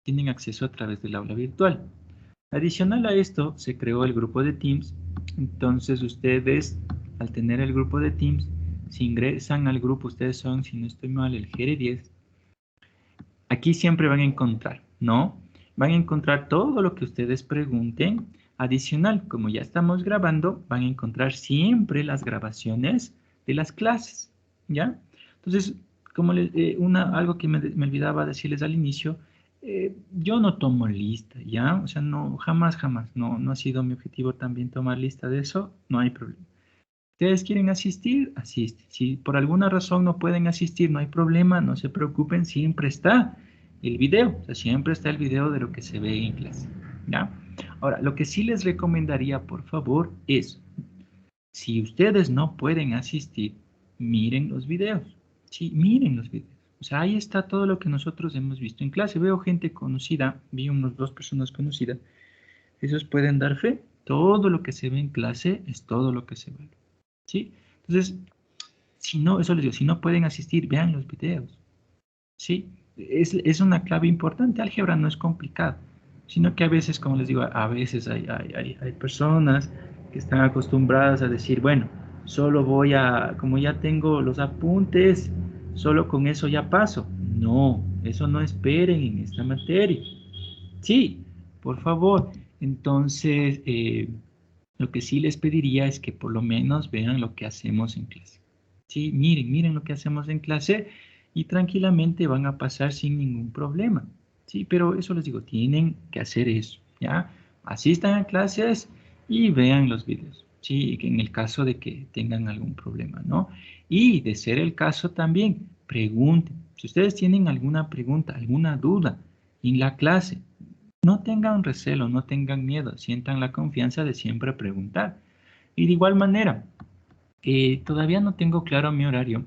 tienen acceso a través del aula virtual. Adicional a esto, se creó el grupo de Teams. Entonces, ustedes, al tener el grupo de Teams, si ingresan al grupo, ustedes son, si no estoy mal, el GR10. Aquí siempre van a encontrar, ¿no? Van a encontrar todo lo que ustedes pregunten. Adicional, como ya estamos grabando, van a encontrar siempre las grabaciones de las clases, ¿ya? Entonces, como algo que me olvidaba decirles al inicio, yo no tomo lista, ¿ya? O sea, no, jamás, no ha sido mi objetivo también tomar lista de eso, no hay problema. ¿Ustedes quieren asistir? Asisten. Si por alguna razón no pueden asistir, no hay problema, no se preocupen, siempre está el video, o sea, siempre está el video de lo que se ve en clase, ¿ya? Ahora, lo que sí les recomendaría, por favor, es, si ustedes no pueden asistir, miren los videos, sí, miren los videos. O sea, ahí está todo lo que nosotros hemos visto en clase. Veo gente conocida, vi unos dos personas conocidas, esos pueden dar fe. Todo lo que se ve en clase es todo lo que se ve. ¿Sí? Entonces, si no, eso les digo, si no pueden asistir, vean los videos, ¿sí? Es una clave importante. Álgebra no es complicado, sino que a veces, como les digo, a veces hay personas que están acostumbradas a decir, bueno, solo voy a, como ya tengo los apuntes, solo con eso ya paso. No, eso no esperen en esta materia. Sí, por favor. Entonces, lo que sí les pediría es que por lo menos vean lo que hacemos en clase. Sí, miren lo que hacemos en clase y tranquilamente van a pasar sin ningún problema. Sí, pero eso les digo, tienen que hacer eso, ¿ya? Asistan a clases y vean los videos, sí, en el caso de que tengan algún problema, ¿no? Y de ser el caso también, pregunten. Si ustedes tienen alguna pregunta, alguna duda en la clase, no tengan recelo, no tengan miedo, sientan la confianza de siempre preguntar. Y de igual manera, todavía no tengo claro mi horario.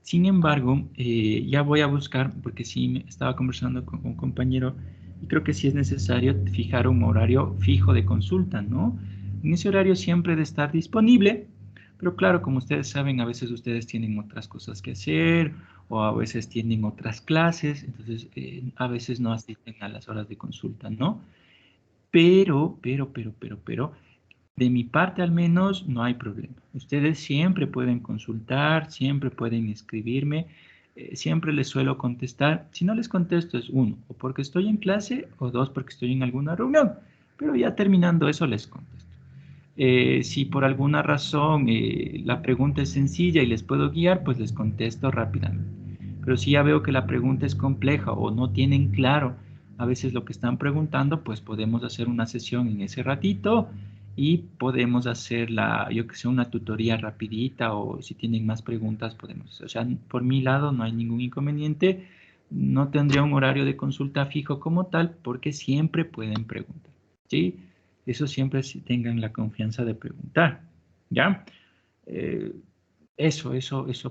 Sin embargo, ya voy a buscar, porque sí estaba conversando con un compañero y creo que sí es necesario fijar un horario fijo de consulta, ¿no? En ese horario siempre de estar disponible, pero claro, como ustedes saben, a veces ustedes tienen otras cosas que hacer o a veces tienen otras clases, entonces a veces no asisten a las horas de consulta, ¿no? Pero, de mi parte al menos no hay problema. Ustedes siempre pueden consultar, siempre pueden escribirme, siempre les suelo contestar. Si no les contesto es uno, o porque estoy en clase, o dos, porque estoy en alguna reunión. Pero ya terminando eso les contesto. Si por alguna razón la pregunta es sencilla y les puedo guiar, pues les contesto rápidamente. Pero si ya veo que la pregunta es compleja o no tienen claro a veces lo que están preguntando, pues podemos hacer una sesión en ese ratito y podemos hacer yo que sé, una tutoría rapidita o si tienen más preguntas podemos. O sea, por mi lado no hay ningún inconveniente. No tendría un horario de consulta fijo como tal porque siempre pueden preguntar. ¿Sí? Eso siempre si tengan la confianza de preguntar, ¿ya? Eh, eso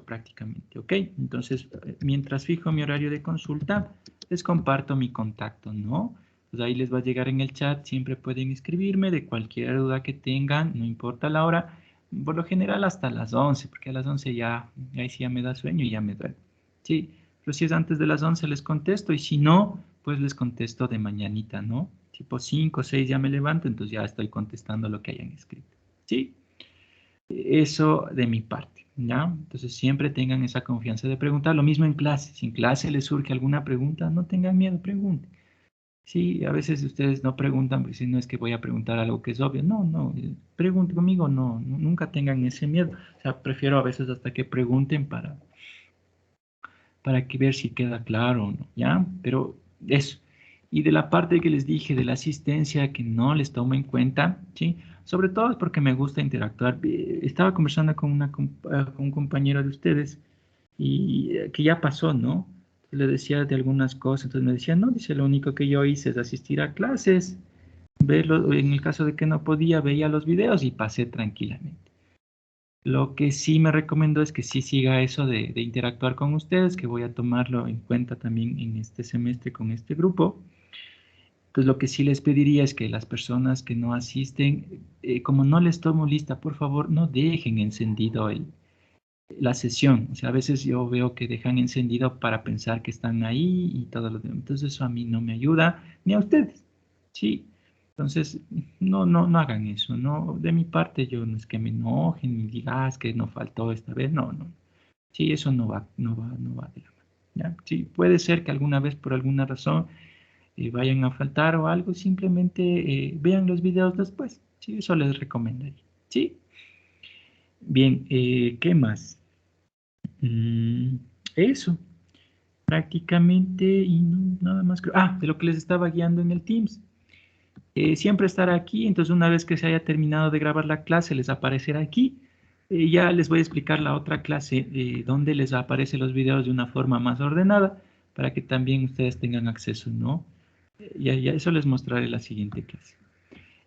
prácticamente, ¿ok? Entonces, mientras fijo mi horario de consulta, les comparto mi contacto, ¿no? Pues ahí les va a llegar en el chat, siempre pueden escribirme de cualquier duda que tengan, no importa la hora, por lo general hasta las 11, porque a las 11 ya, ahí sí ya me da sueño y ya me duele. Sí, pero si es antes de las 11 les contesto y si no, pues les contesto de mañanita, ¿no? Tipo 5 o 6 ya me levanto, entonces ya estoy contestando lo que hayan escrito. ¿Sí? Eso de mi parte, ¿ya? Entonces siempre tengan esa confianza de preguntar. Lo mismo en clase. Si en clase les surge alguna pregunta, no tengan miedo, pregunten. Sí, a veces ustedes no preguntan, pues si no es que voy a preguntar algo que es obvio. No, pregunten conmigo, nunca tengan ese miedo. O sea, prefiero a veces hasta que pregunten para que ver si queda claro o no, ¿ya? Pero eso. Y de la parte que les dije de la asistencia que no les tomo en cuenta, ¿sí? Sobre todo es porque me gusta interactuar. Estaba conversando con un compañero de ustedes y que ya pasó, ¿no? Le decía de algunas cosas, entonces me decía, no, dice, lo único que yo hice es asistir a clases, verlo, en el caso de que no podía, veía los videos y pasé tranquilamente. Lo que sí me recomiendo es que sí siga eso de interactuar con ustedes, que voy a tomarlo en cuenta también en este semestre con este grupo. Entonces, lo que sí les pediría es que las personas que no asisten, como no les tomo lista, por favor, no dejen encendido la sesión. O sea, a veces yo veo que dejan encendido para pensar que están ahí y todo lo demás. Entonces eso a mí no me ayuda, ni a ustedes. Sí. Entonces, no hagan eso. No, de mi parte yo no es que me enoje ni diga, es que no faltó esta vez. No, no. Sí, eso no va de la mano. ¿Ya? Sí, puede ser que alguna vez por alguna razón vayan a faltar o algo, simplemente vean los videos después. Sí, eso les recomendaría. Sí. Bien, ¿qué más? Mm, eso, prácticamente y nada más creo. Ah, de lo que les estaba guiando en el Teams. Siempre estar aquí, entonces una vez que se haya terminado de grabar la clase, les aparecerá aquí. Ya les voy a explicar la otra clase donde les aparecen los videos de una forma más ordenada para que también ustedes tengan acceso, ¿no? Ya eso les mostraré en la siguiente clase.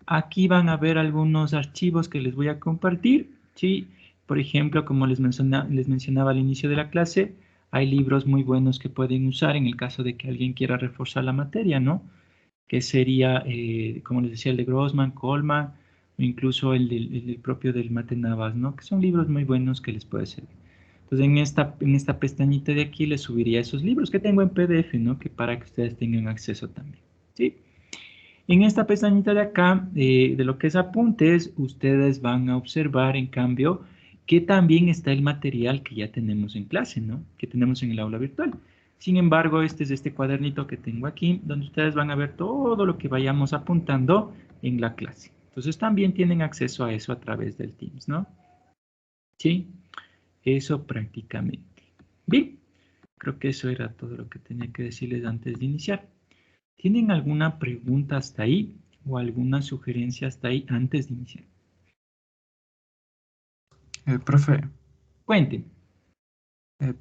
Aquí van a ver algunos archivos que les voy a compartir, ¿sí? Por ejemplo, como les mencionaba al inicio de la clase, hay libros muy buenos que pueden usar en el caso de que alguien quiera reforzar la materia, ¿no? Que sería, como les decía, el de Grossman, Coleman, o incluso el del propio del Mate Navas, ¿no? Que son libros muy buenos que les puede servir. Entonces, en esta pestañita de aquí les subiría esos libros que tengo en PDF, ¿no? Que para que ustedes tengan acceso también, ¿sí? En esta pestañita de acá, de lo que es apuntes, ustedes van a observar, en cambio, que también está el material que ya tenemos en clase, ¿no? Que tenemos en el aula virtual. Sin embargo, este es este cuadernito que tengo aquí, donde ustedes van a ver todo lo que vayamos apuntando en la clase. Entonces, también tienen acceso a eso a través del Teams, ¿no? Sí, eso prácticamente. Bien, creo que eso era todo lo que tenía que decirles antes de iniciar. ¿Tienen alguna pregunta hasta ahí o alguna sugerencia hasta ahí antes de iniciar? Profe, Cuenten.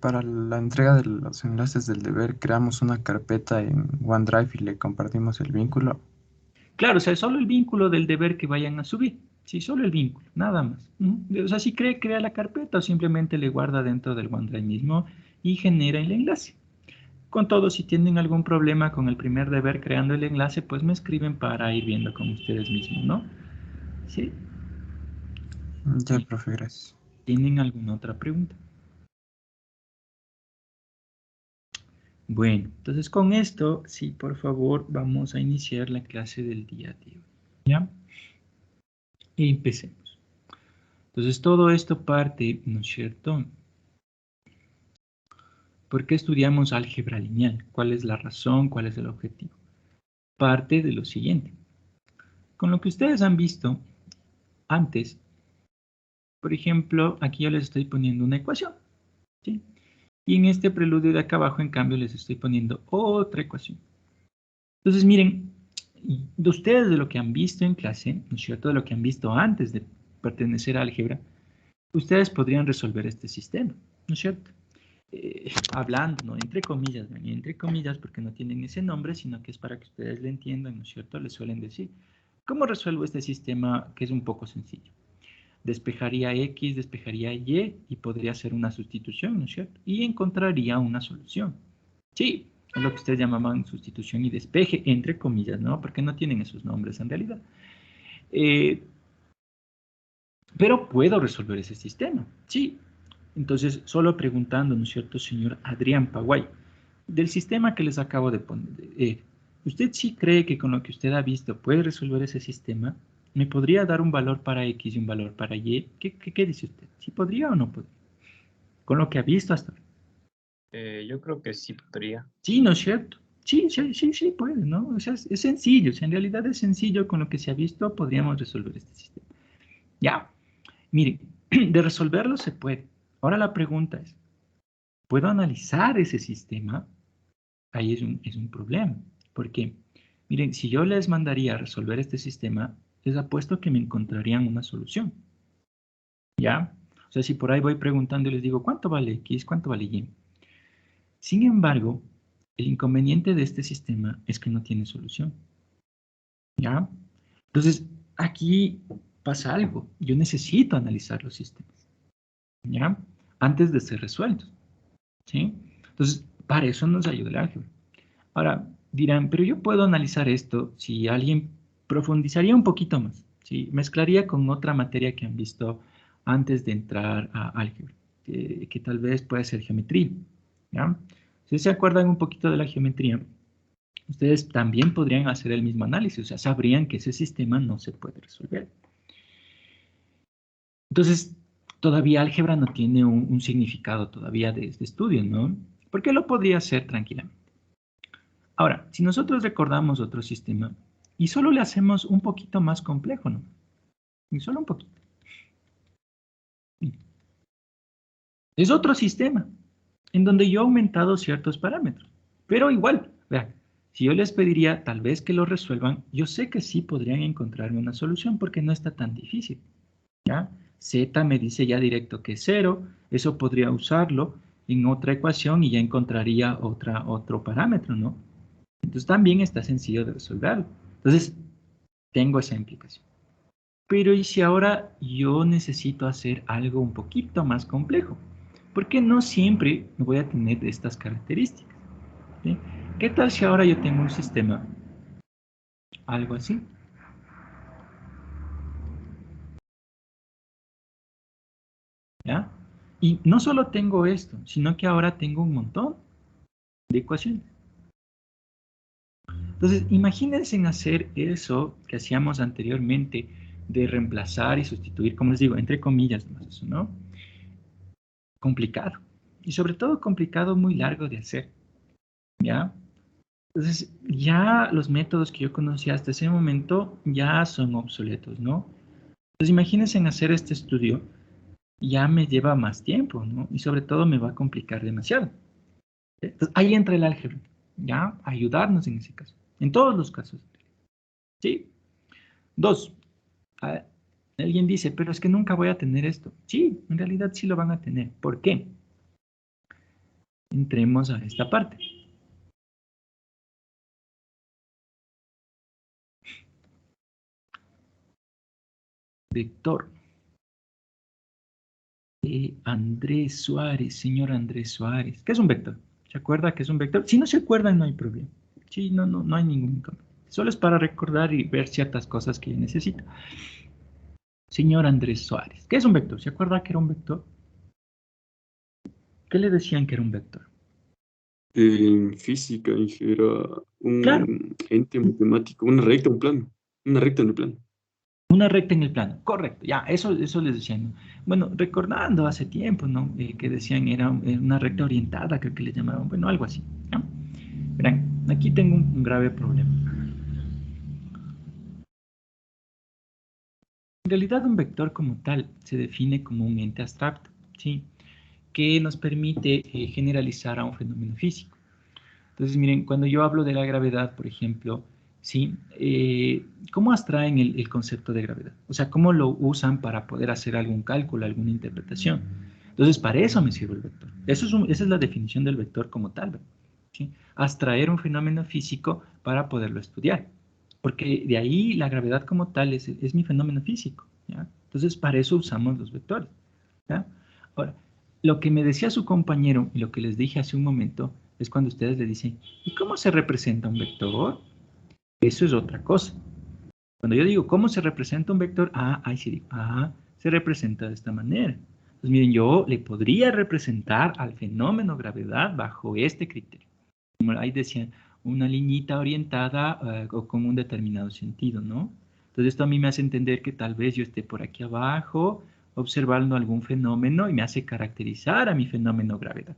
para la entrega de los enlaces del deber, creamos una carpeta en OneDrive y le compartimos el vínculo. Claro, o sea, solo el vínculo del deber que vayan a subir. Sí, solo el vínculo, nada más. O sea, si crea la carpeta o simplemente le guarda dentro del OneDrive mismo y genera el enlace. Con todo, si tienen algún problema con el primer deber creando el enlace, pues me escriben para ir viendo con ustedes mismos, ¿no? ¿Sí? Ya, Bien. profe, gracias. ¿Tienen alguna otra pregunta? Bueno, entonces con esto, sí, por favor, vamos a iniciar la clase del día de hoy. ¿Ya? Y empecemos. Entonces todo esto parte, ¿no es cierto? ¿Por qué estudiamos álgebra lineal? ¿Cuál es la razón? ¿Cuál es el objetivo? Parte de lo siguiente. Con lo que ustedes han visto antes, por ejemplo, aquí yo les estoy poniendo una ecuación, ¿sí? Y en este preludio de acá abajo, en cambio, les estoy poniendo otra ecuación. Entonces, miren, de ustedes de lo que han visto en clase, ¿no es cierto? De lo que han visto antes de pertenecer a álgebra, ustedes podrían resolver este sistema, ¿no es cierto? Hablando, ¿no? Entre comillas, ¿no? Y entre comillas porque no tienen ese nombre, sino que es para que ustedes le entiendan, ¿no es cierto? Les suelen decir, ¿cómo resuelvo este sistema que es un poco sencillo? Despejaría X, despejaría Y y podría hacer una sustitución, ¿no es cierto? Y encontraría una solución. Sí, es lo que ustedes llamaban sustitución y despeje, entre comillas, ¿no? Porque no tienen esos nombres en realidad. Eh, pero puedo resolver ese sistema, sí. Entonces, solo preguntando, ¿no es cierto, señor Adrián Paguay, del sistema que les acabo de poner, ¿usted sí cree que con lo que usted ha visto puede resolver ese sistema? ¿Me podría dar un valor para X y un valor para Y? ¿Qué dice usted? ¿Sí podría o no podría? Con lo que ha visto hasta ahora. Yo creo que sí podría. Sí, ¿no es cierto? Sí, sí, sí, sí, puede, ¿no? O sea, es sencillo, o sea, en realidad es sencillo, con lo que se ha visto podríamos resolver este sistema. Ya, miren, de resolverlo se puede. Ahora la pregunta es, ¿puedo analizar ese sistema? Ahí es un problema. ¿Por qué? Miren, si yo les mandaría a resolver este sistema, les apuesto que me encontrarían una solución. ¿Ya? O sea, si por ahí voy preguntando y les digo, ¿cuánto vale X? ¿Cuánto vale Y? Sin embargo, el inconveniente de este sistema es que no tiene solución. ¿Ya? Entonces, aquí pasa algo. Yo necesito analizar los sistemas. ¿Ya? Antes de ser resueltos. ¿Sí? Entonces, para eso nos ayuda el álgebra. Ahora, dirán, pero yo puedo analizar esto si alguien profundizaría un poquito más, ¿sí? Mezclaría con otra materia que han visto antes de entrar a álgebra. que tal vez puede ser geometría, ¿ya? Si se acuerdan un poquito de la geometría, ustedes también podrían hacer el mismo análisis, o sea, sabrían que ese sistema no se puede resolver. Entonces, todavía álgebra no tiene un significado todavía de este estudio, ¿no? Porque lo podría hacer tranquilamente. Ahora, si nosotros recordamos otro sistema y solo le hacemos un poquito más complejo, ¿no? Y solo un poquito. Es otro sistema en donde yo he aumentado ciertos parámetros. Pero igual, vean, si yo les pediría tal vez que lo resuelvan, yo sé que sí podrían encontrarme una solución porque no está tan difícil, ¿ya? Z me dice ya directo que es 0, eso podría usarlo en otra ecuación y ya encontraría otro parámetro, ¿no? Entonces también está sencillo de resolverlo. Entonces, tengo esa implicación. Pero ¿y si ahora yo necesito hacer algo un poquito más complejo? Porque no siempre voy a tener estas características. ¿Sí? ¿Qué tal si ahora yo tengo un sistema, algo así? ¿Ya? Y no solo tengo esto, sino que ahora tengo un montón de ecuaciones. Entonces, imagínense en hacer eso que hacíamos anteriormente, de reemplazar y sustituir, como les digo, entre comillas, eso, ¿no? Complicado. Y sobre todo complicado, muy largo de hacer, ¿ya? Entonces, ya los métodos que yo conocía hasta ese momento ya son obsoletos, ¿no? Entonces, imagínense en hacer este estudio, ya me lleva más tiempo, ¿no? Y sobre todo me va a complicar demasiado. Entonces, ahí entra el álgebra, ¿ya? Ayudarnos en ese caso, en todos los casos, ¿sí? Dos, ah, alguien dice, pero es que nunca voy a tener esto. Sí, en realidad sí lo van a tener. ¿Por qué? Entremos a esta parte. Vector. Andrés Suárez, señor Andrés Suárez. ¿Qué es un vector? ¿Se acuerda que es un vector? Si no se acuerdan, no hay problema. Sí, no hay ningún problema. Solo es para recordar y ver ciertas cosas que necesita. Señor Andrés Suárez. ¿Qué es un vector? ¿Se acuerda que era un vector? ¿Qué le decían que era un vector? En física era Claro, un ente matemático, una recta, un plano, una recta en el plano. una recta en el plano. Correcto, ya, eso les decían, ¿no? Bueno, recordando hace tiempo, ¿no? Que decían era una recta orientada, creo que le llamaban, bueno, algo así, ¿no? Verán, aquí tengo un grave problema. En realidad, un vector como tal se define como un ente abstracto, ¿sí? Que nos permite generalizar a un fenómeno físico. Entonces, miren, cuando yo hablo de la gravedad, por ejemplo, ¿sí? ¿Cómo abstraen el concepto de gravedad? O sea, ¿cómo lo usan para poder hacer algún cálculo, alguna interpretación? Entonces, para eso me sirve el vector. Esa es la definición del vector como tal, ¿sí? Abstraer un fenómeno físico para poderlo estudiar. Porque de ahí la gravedad como tal es mi fenómeno físico, ¿ya? Entonces, para eso usamos los vectores, ¿ya? Ahora, lo que me decía su compañero y lo que les dije hace un momento es cuando ustedes le dicen, ¿y cómo se representa un vector? Eso es otra cosa. Cuando yo digo, ¿cómo se representa un vector? Ahí sí digo, se representa de esta manera. Pues miren, yo le podría representar al fenómeno gravedad bajo este criterio. Como ahí decían, una liñita orientada o con un determinado sentido, ¿no? Entonces esto a mí me hace entender que tal vez yo esté por aquí abajo observando algún fenómeno y me hace caracterizar a mi fenómeno gravedad.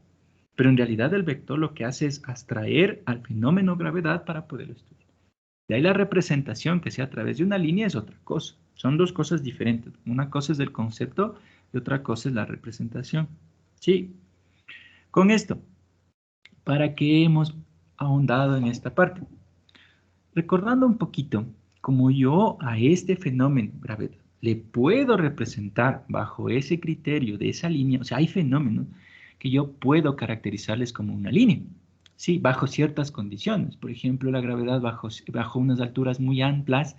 Pero en realidad el vector lo que hace es abstraer al fenómeno gravedad para poderlo estudiar. De ahí la representación que sea a través de una línea es otra cosa. Son dos cosas diferentes. Una cosa es el concepto y otra cosa es la representación. Sí. Con esto, ¿para qué hemos ahondado en esta parte? Recordando un poquito, como yo a este fenómeno gravedad le puedo representar bajo ese criterio de esa línea, o sea, hay fenómenos que yo puedo caracterizarles como una línea, sí, bajo ciertas condiciones. Por ejemplo, la gravedad bajo unas alturas muy altas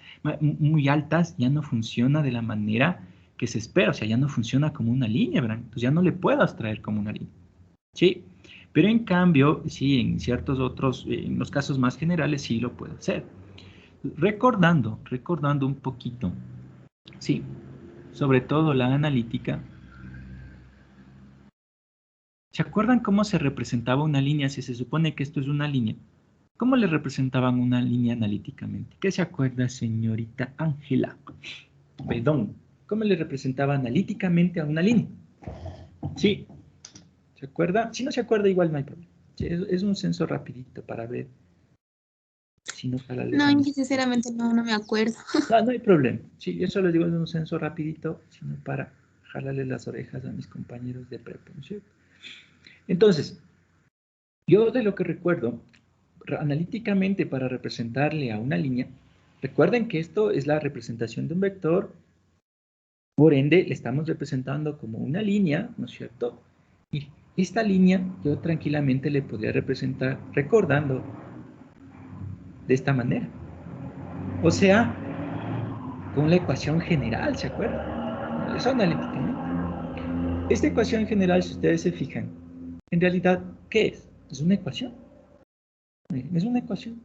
ya no funciona de la manera que se espera, o sea, ya no funciona como una línea, ¿verdad? Entonces ya no le puedo abstraer como una línea, ¿sí? Pero en cambio, sí, en ciertos otros, en los casos más generales, sí lo puedo hacer. Recordando un poquito, sí, sobre todo la analítica, ¿Se acuerdan cómo se representaba una línea si se supone que esto es una línea? ¿Cómo le representaban una línea analíticamente? ¿Qué se acuerda, señorita Ángela? Perdón, ¿cómo le representaba analíticamente a una línea? Sí, ¿se acuerda? Si no se acuerda, igual no hay problema. Sí, es un censo rapidito para ver si no para No, yo sinceramente no me acuerdo. No hay problema. Sí, yo solo digo es un censo rapidito, sino para jalarle las orejas a mis compañeros de prepa, ¿no es cierto? Entonces, yo de lo que recuerdo, analíticamente para representarle a una línea, recuerden que esto es la representación de un vector, por ende le estamos representando como una línea, ¿no es cierto? Y esta línea yo tranquilamente le podría representar recordando de esta manera. O sea, con la ecuación general, ¿se acuerdan? Eso analíticamente. Esta ecuación general, si ustedes se fijan, en realidad, ¿qué es? Es una ecuación. Es una ecuación.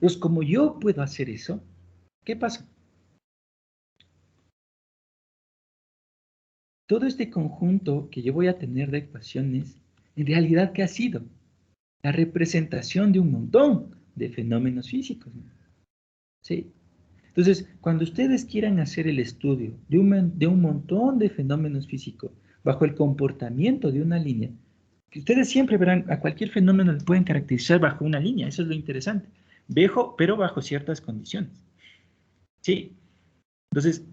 Pues como yo puedo hacer eso, ¿qué pasa? Todo este conjunto que yo voy a tener de ecuaciones, en realidad, ¿qué ha sido? La representación de un montón de fenómenos físicos. ¿Sí? Entonces, cuando ustedes quieran hacer el estudio de un montón de fenómenos físicos bajo el comportamiento de una línea, que ustedes siempre verán, a cualquier fenómeno le pueden caracterizar bajo una línea, eso es lo interesante, pero bajo ciertas condiciones. Sí, entonces,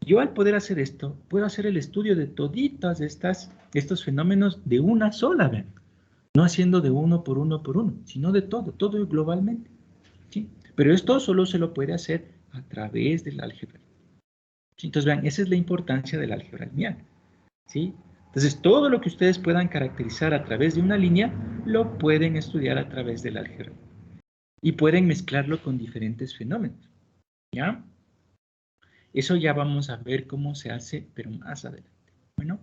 yo al poder hacer esto, puedo hacer el estudio de toditas estos fenómenos de una sola vez, no haciendo de uno por uno por uno, sino de todo globalmente. ¿Sí? Pero esto solo se lo puede hacer a través del álgebra. ¿Sí? Entonces, vean, esa es la importancia del álgebra lineal. ¿Sí? Entonces, todo lo que ustedes puedan caracterizar a través de una línea, lo pueden estudiar a través del álgebra. Y pueden mezclarlo con diferentes fenómenos. ¿Ya? Eso ya vamos a ver cómo se hace, pero más adelante. Bueno,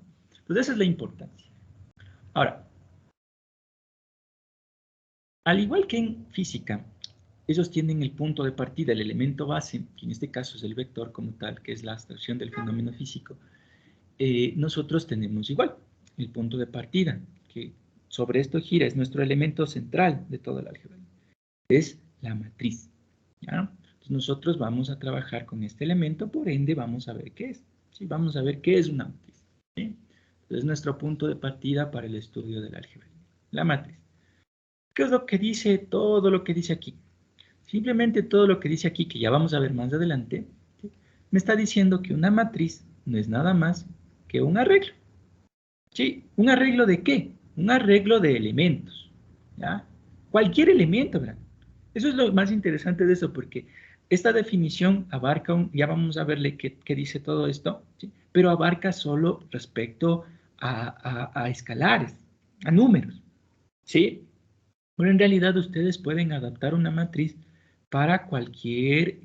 pues esa es la importancia. Ahora, al igual que en física, ellos tienen el punto de partida, el elemento base, que en este caso es el vector como tal, que es la abstracción del fenómeno físico. Nosotros tenemos igual el punto de partida, que sobre esto gira, es nuestro elemento central de todo el álgebra. Es la matriz. ¿Ya? Entonces nosotros vamos a trabajar con este elemento, por ende vamos a ver qué es. ¿Sí? Vamos a ver qué es una matriz. ¿Sí? Entonces nuestro punto de partida para el estudio del álgebra. La matriz. ¿Qué es lo que dice todo lo que dice aquí? Simplemente todo lo que dice aquí, que ya vamos a ver más adelante, ¿sí? Me está diciendo que una matriz no es nada más que un arreglo. ¿Sí? ¿Un arreglo de qué? Un arreglo de elementos. ¿Ya? Cualquier elemento, ¿verdad? Eso es lo más interesante de eso, porque esta definición abarca, ya vamos a verle qué dice todo esto, ¿sí? Pero abarca solo respecto a escalares, a números. ¿Sí? Pero en realidad ustedes pueden adaptar una matriz para cualquier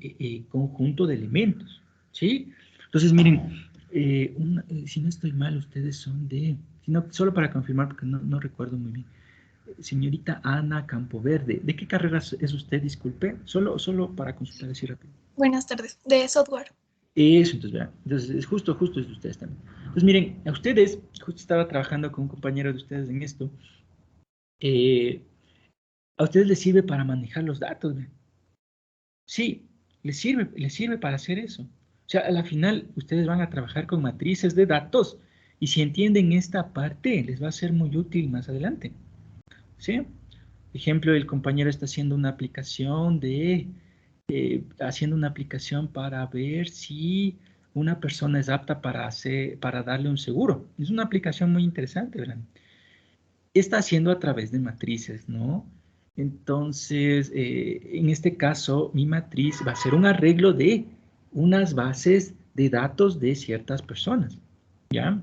conjunto de elementos, ¿sí? Entonces, miren, si no estoy mal, ustedes son solo para confirmar, porque no recuerdo muy bien. Señorita Ana Campoverde, ¿de qué carrera es usted? Disculpe, solo para consultar así rápido. Buenas tardes, de software. Eso, entonces, vean. Entonces, es justo es de ustedes también. Entonces, miren, a ustedes, justo estaba trabajando con un compañero de ustedes en esto, a ustedes les sirve para manejar los datos, ¿ve? Sí, les sirve para hacer eso. O sea, a la final ustedes van a trabajar con matrices de datos y si entienden esta parte les va a ser muy útil más adelante. ¿Sí? Por ejemplo, el compañero está haciendo una aplicación haciendo una aplicación para ver si una persona es apta para darle un seguro. Es una aplicación muy interesante, ¿verdad? Está haciendo a través de matrices, ¿no? Entonces, en este caso, mi matriz va a ser un arreglo de unas bases de datos de ciertas personas, ¿ya?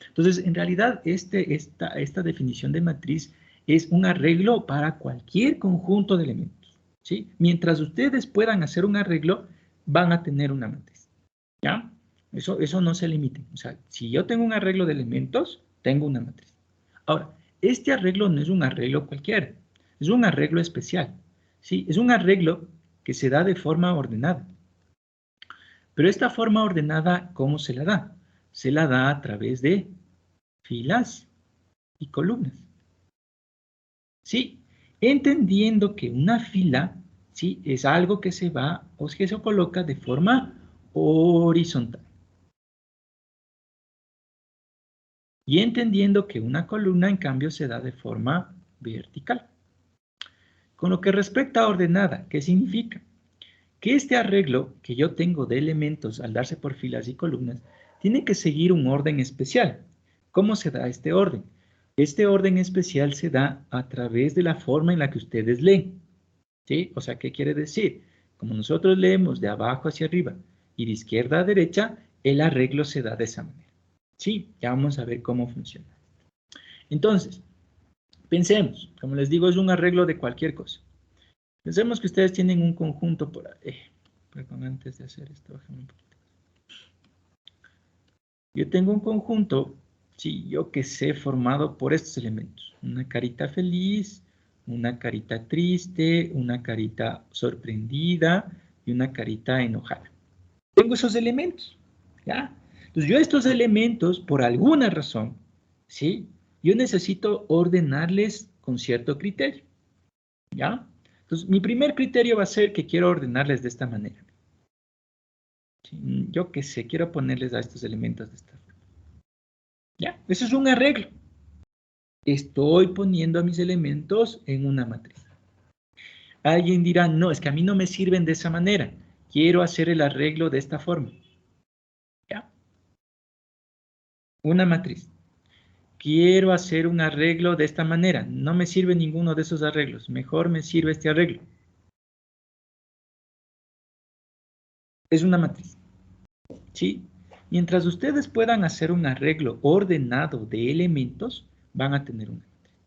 Entonces, en realidad, esta definición de matriz es un arreglo para cualquier conjunto de elementos, ¿sí? Mientras ustedes puedan hacer un arreglo, van a tener una matriz, ¿ya? Eso no se limite. O sea, si yo tengo un arreglo de elementos, tengo una matriz. Ahora, este arreglo no es un arreglo cualquiera, es un arreglo especial. Sí, es un arreglo que se da de forma ordenada. Pero esta forma ordenada, ¿cómo se la da? Se la da a través de filas y columnas. ¿Sí? Entendiendo que una fila, ¿sí?, es algo que se va o que se coloca de forma horizontal. Y entendiendo que una columna, en cambio, se da de forma vertical. Con lo que respecta a ordenada, ¿qué significa? Que este arreglo que yo tengo de elementos al darse por filas y columnas tiene que seguir un orden especial. ¿Cómo se da este orden? Este orden especial se da a través de la forma en la que ustedes leen. ¿Sí? O sea, ¿qué quiere decir? Como nosotros leemos de abajo hacia arriba y de izquierda a derecha, el arreglo se da de esa manera. ¿Sí? Ya vamos a ver cómo funciona. Entonces, pensemos, como les digo, es un arreglo de cualquier cosa. Pensemos que ustedes tienen un conjunto por ahí. Perdón, antes de hacer esto, bájame un poquito. Yo tengo un conjunto, sí, yo que sé, formado por estos elementos. Una carita feliz, una carita triste, una carita sorprendida y una carita enojada. Tengo esos elementos, ¿ya? Entonces yo estos elementos, por alguna razón, ¿sí?, yo necesito ordenarles con cierto criterio, ¿ya? Entonces mi primer criterio va a ser que quiero ordenarles de esta manera. ¿Sí? Yo que sé, quiero ponerles a estos elementos de esta forma. ¿Ya? Eso es un arreglo. Estoy poniendo a mis elementos en una matriz. Alguien dirá, no, es que a mí no me sirven de esa manera. Quiero hacer el arreglo de esta forma. ¿Ya? Una matriz. Quiero hacer un arreglo de esta manera. No me sirve ninguno de esos arreglos. Mejor me sirve este arreglo. Es una matriz. ¿Sí? Mientras ustedes puedan hacer un arreglo ordenado de elementos, van a tener una matriz.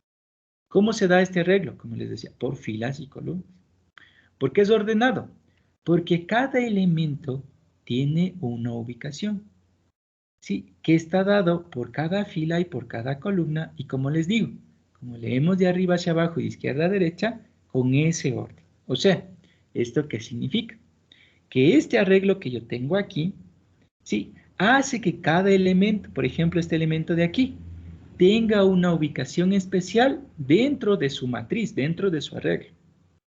¿Cómo se da este arreglo? Como les decía, por filas y columnas. ¿Por qué es ordenado? Porque cada elemento tiene una ubicación, ¿sí?, que está dado por cada fila y por cada columna, y como les digo, como leemos de arriba hacia abajo y de izquierda a derecha, con ese orden. O sea, ¿esto qué significa? Que este arreglo que yo tengo aquí, ¿sí?, hace que cada elemento, por ejemplo, este elemento de aquí, tenga una ubicación especial dentro de su matriz, dentro de su arreglo,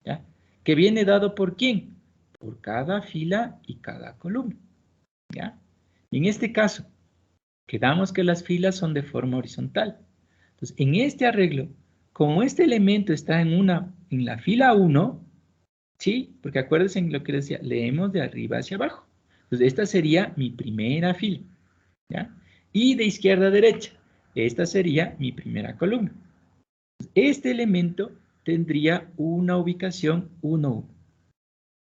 ¿ya? Que viene dado ¿por quién? Por cada fila y cada columna, ¿ya? Y en este caso, quedamos que las filas son de forma horizontal. Entonces, en este arreglo, como este elemento está en la fila 1, ¿sí? Porque acuérdense en lo que decía, leemos de arriba hacia abajo. Entonces, esta sería mi primera fila, ¿ya? Y de izquierda a derecha, esta sería mi primera columna. Este elemento tendría una ubicación 1, 1.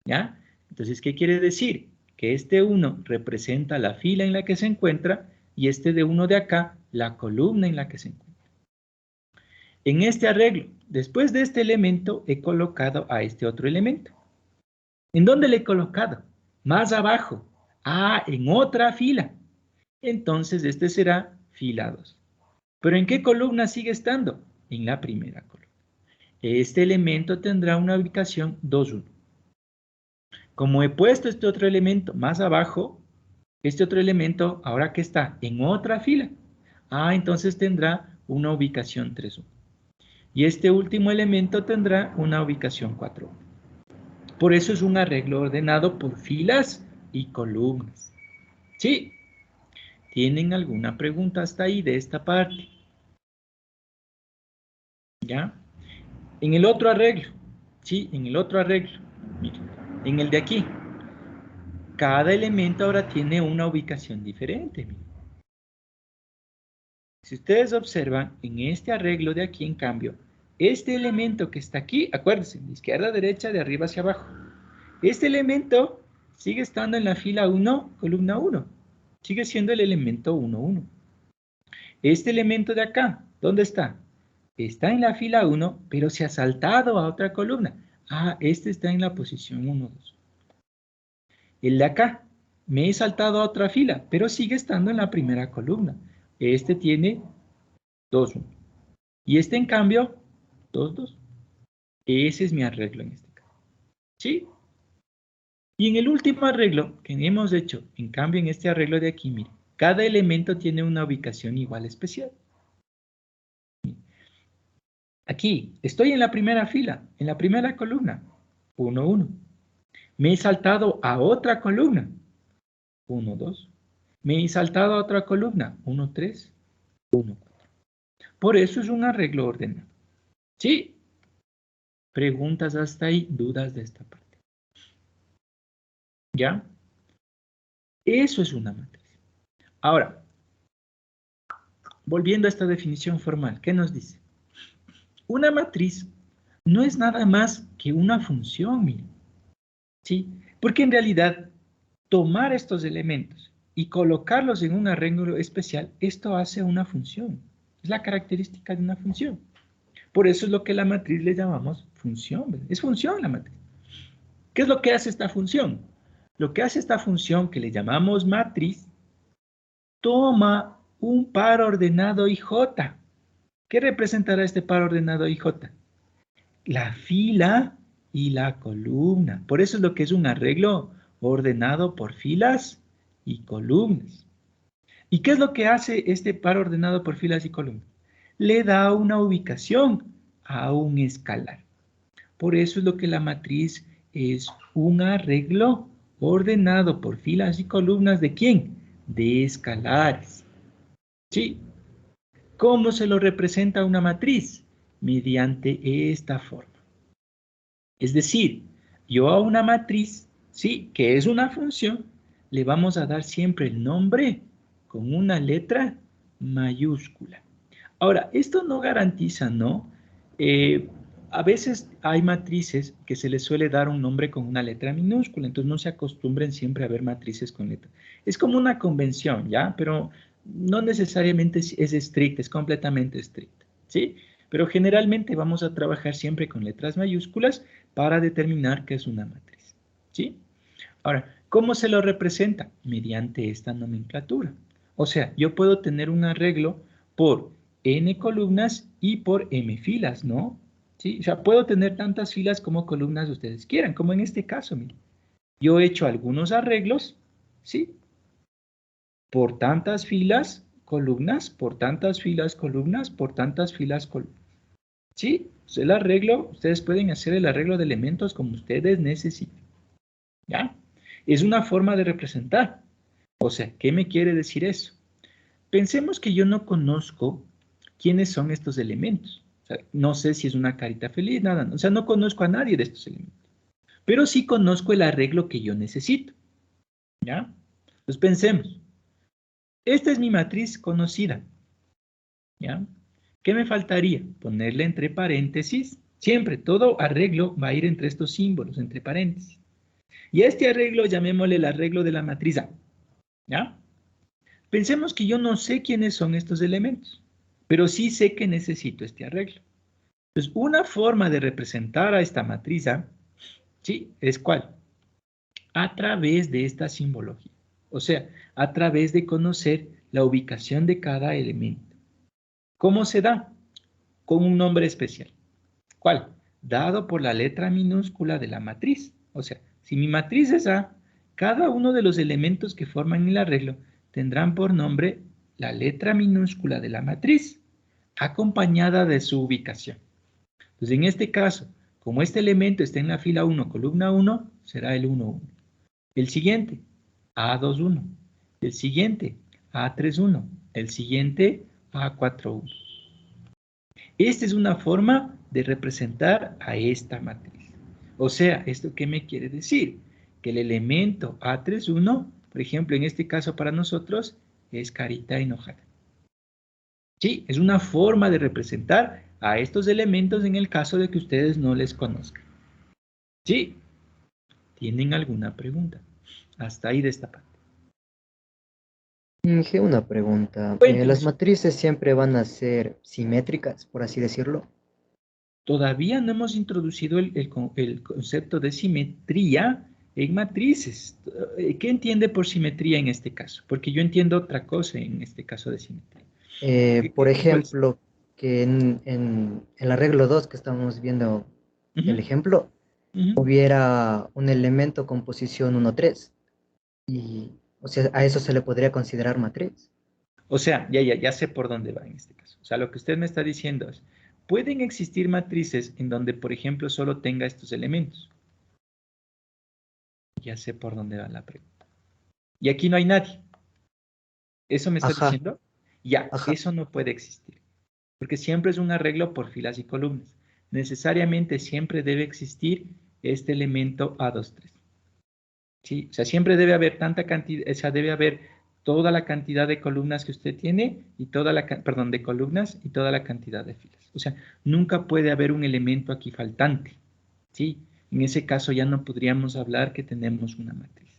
¿Ya? Entonces, ¿qué quiere decir? Que este 1 representa la fila en la que se encuentra y este de 1 de acá, la columna en la que se encuentra. En este arreglo, después de este elemento, he colocado a este otro elemento. ¿En dónde le he colocado? Más abajo. Ah, en otra fila. Entonces, este será fila 2. ¿Pero en qué columna sigue estando? En la primera columna. Este elemento tendrá una ubicación 2, 1. Como he puesto este otro elemento más abajo, este otro elemento, ahora que está en otra fila, entonces tendrá una ubicación 3, 1. Y este último elemento tendrá una ubicación 4, 1. Por eso es un arreglo ordenado por filas y columnas. ¿Sí? ¿Tienen alguna pregunta hasta ahí de esta parte? ¿Ya? En el otro arreglo, ¿sí? En el otro arreglo, miren, en el de aquí, cada elemento ahora tiene una ubicación diferente. Miren. Si ustedes observan, en este arreglo de aquí, en cambio, este elemento que está aquí, acuérdense, de izquierda a derecha, de arriba hacia abajo. Este elemento sigue estando en la fila 1, columna 1. Sigue siendo el elemento 1, 1. Este elemento de acá, ¿dónde está? Está en la fila 1, pero se ha saltado a otra columna. Este está en la posición 1, 2. El de acá, me he saltado a otra fila, pero sigue estando en la primera columna. Este tiene 2, 1. Y este, en cambio, 2, 2. Ese es mi arreglo en este caso. ¿Sí? Y en el último arreglo que hemos hecho, en cambio, en este arreglo de aquí, miren, cada elemento tiene una ubicación igual especial. Aquí, estoy en la primera fila, en la primera columna, 1, 1. Me he saltado a otra columna, 1, 2. Me he saltado a otra columna, 1, 3, 1, 4. Por eso es un arreglo ordenado. ¿Sí? Preguntas hasta ahí, dudas de esta parte. ¿Ya? Eso es una matriz. Ahora, volviendo a esta definición formal, ¿qué nos dice? Una matriz no es nada más que una función, miren. ¿Sí? Porque en realidad, tomar estos elementos y colocarlos en un arreglo especial, esto hace una función. Es la característica de una función. Por eso es lo que la matriz le llamamos función, ¿verdad? Es función la matriz. ¿Qué es lo que hace esta función? Lo que hace esta función que le llamamos matriz, toma un par ordenado IJ. ¿Qué representará este par ordenado IJ? La fila y la columna. Por eso es lo que es un arreglo ordenado por filas y columnas. ¿Y qué es lo que hace este par ordenado por filas y columnas? Le da una ubicación a un escalar. Por eso es lo que la matriz es un arreglo ordenado por filas y columnas ¿de quién? De escalares. ¿Sí? ¿Cómo se lo representa una matriz? Mediante esta forma. Es decir, yo a una matriz, ¿sí? Que es una función, le vamos a dar siempre el nombre con una letra mayúscula. Ahora, esto no garantiza, ¿no? A veces hay matrices que se les suele dar un nombre con una letra minúscula, entonces no se acostumbren siempre a ver matrices con letra. Es como una convención, ¿ya? Pero no necesariamente es estricta, es completamente estricta, ¿sí? Pero generalmente vamos a trabajar siempre con letras mayúsculas para determinar qué es una matriz, ¿sí? Ahora, ¿cómo se lo representa? Mediante esta nomenclatura. O sea, yo puedo tener un arreglo por n columnas y por m filas, ¿no? ¿Sí? O sea, puedo tener tantas filas como columnas ustedes quieran, como en este caso, miren. Yo he hecho algunos arreglos, ¿sí? Por tantas filas, columnas, por tantas filas, columnas, por tantas filas, columnas. ¿Sí? Pues el arreglo, ustedes pueden hacer el arreglo de elementos como ustedes necesiten. ¿Ya? Es una forma de representar. O sea, ¿qué me quiere decir eso? Pensemos que yo no conozco quiénes son estos elementos. O sea, no sé si es una carita feliz, nada. O sea, no conozco a nadie de estos elementos. Pero sí conozco el arreglo que yo necesito. ¿Ya? Entonces pensemos. Esta es mi matriz conocida. ¿Ya? ¿Qué me faltaría? Ponerle entre paréntesis. Siempre, todo arreglo va a ir entre estos símbolos, entre paréntesis. Y a este arreglo llamémosle el arreglo de la matriz A. ¿Ya? Pensemos que yo no sé quiénes son estos elementos, pero sí sé que necesito este arreglo. Entonces, una forma de representar a esta matriz A, ¿sí? ¿Es cuál? A través de esta simbología. O sea, a través de conocer la ubicación de cada elemento. ¿Cómo se da? Con un nombre especial. ¿Cuál? Dado por la letra minúscula de la matriz. O sea, si mi matriz es A, cada uno de los elementos que forman el arreglo tendrán por nombre la letra minúscula de la matriz, acompañada de su ubicación. Entonces, en este caso, como este elemento está en la fila 1, columna 1, será el 1, 1. El siguiente, A2, 1. El siguiente, A3, 1. El siguiente, A4, 1. Esta es una forma de representar a esta matriz. O sea, ¿esto qué me quiere decir? Que el elemento A31, por ejemplo, en este caso para nosotros, es carita enojada. Sí, es una forma de representar a estos elementos en el caso de que ustedes no les conozcan. ¿Sí? ¿Tienen alguna pregunta? Hasta ahí de esta parte. Inge, una pregunta. Cuénteme. ¿Las matrices siempre van a ser simétricas, por así decirlo? Todavía no hemos introducido el concepto de simetría en matrices. ¿Qué entiende por simetría en este caso? Porque yo entiendo otra cosa en este caso de simetría. Por ¿Cuál es? ejemplo, que en el arreglo 2 que estamos viendo el Ujú, ejemplo, ujú. hubiera un elemento con posición 1, 3. Y, o sea, a eso se le podría considerar matriz. O sea, ya sé por dónde va en este caso. O sea, lo que usted me está diciendo es, pueden existir matrices en donde, por ejemplo, solo tenga estos elementos. Ya sé por dónde va la pregunta. Y aquí no hay nadie. ¿Eso me está Ajá. diciendo? Ya, Ajá. eso no puede existir. Porque siempre es un arreglo por filas y columnas. Necesariamente siempre debe existir este elemento A23. ¿Sí? O sea, siempre debe haber tanta cantidad, o sea, debe haber toda la cantidad de columnas que usted tiene y toda la, perdón, de columnas y toda la cantidad de filas. O sea, nunca puede haber un elemento aquí faltante. ¿Sí? En ese caso ya no podríamos hablar que tenemos una matriz.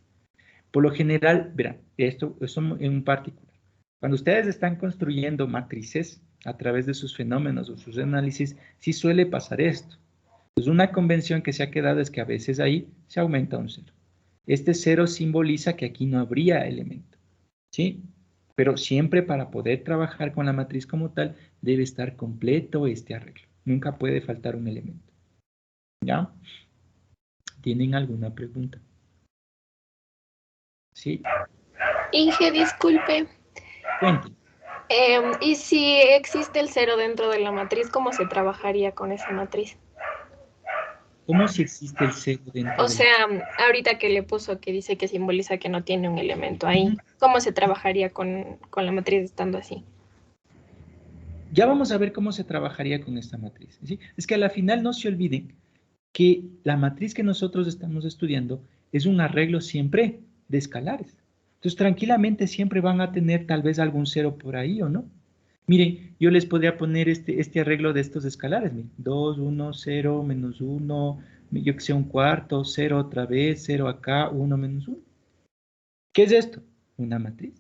Por lo general, verán, esto en un particular. Cuando ustedes están construyendo matrices a través de sus fenómenos o sus análisis, sí suele pasar esto. Pues una convención que se ha quedado es que a veces ahí se aumenta un cero. Este cero simboliza que aquí no habría elemento, ¿sí? Pero siempre para poder trabajar con la matriz como tal, debe estar completo este arreglo. Nunca puede faltar un elemento. ¿Ya? ¿Tienen alguna pregunta? ¿Sí? Inge, disculpe. Cuenten. ¿Y si existe el cero dentro de la matriz, cómo se trabajaría con esa matriz? ¿Cómo si existe el cero dentro O del... sea, ahorita que le puso que dice que simboliza que no tiene un elemento ahí, ¿cómo se trabajaría con la matriz estando así? Ya vamos a ver cómo se trabajaría con esta matriz, ¿sí? Es que a la final no se olviden que la matriz que nosotros estamos estudiando es un arreglo siempre de escalares. Entonces, tranquilamente siempre van a tener tal vez algún cero por ahí, ¿o no? Miren, yo les podría poner este arreglo de estos escalares, miren, 2, 1, 0, menos 1, yo que sé, un cuarto, 0 otra vez, 0 acá, 1 menos 1. ¿Qué es esto? Una matriz.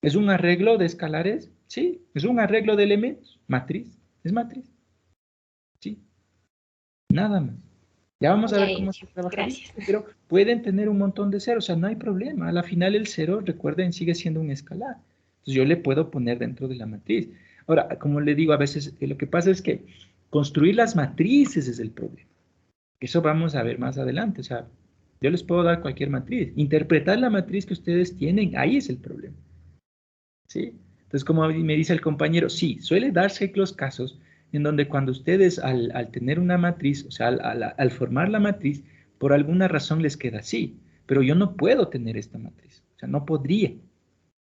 ¿Es un arreglo de escalares? Sí, es un arreglo de elementos. Matriz, es matriz. Sí, nada más. Ya vamos a Ya, ver cómo se trabajaría, gracias. pero pueden tener un montón de ceros, o sea, no hay problema. A la final el cero, recuerden, sigue siendo un escalar. Entonces yo le puedo poner dentro de la matriz. Ahora, como le digo, a veces lo que pasa es que construir las matrices es el problema. Eso vamos a ver más adelante. O sea, yo les puedo dar cualquier matriz. Interpretar la matriz que ustedes tienen, ahí es el problema. ¿Sí? Entonces, como me dice el compañero, sí, suele darse los casos en donde cuando ustedes al tener una matriz, o sea, al formar la matriz, por alguna razón les queda así, pero yo no puedo tener esta matriz, o sea, no podría,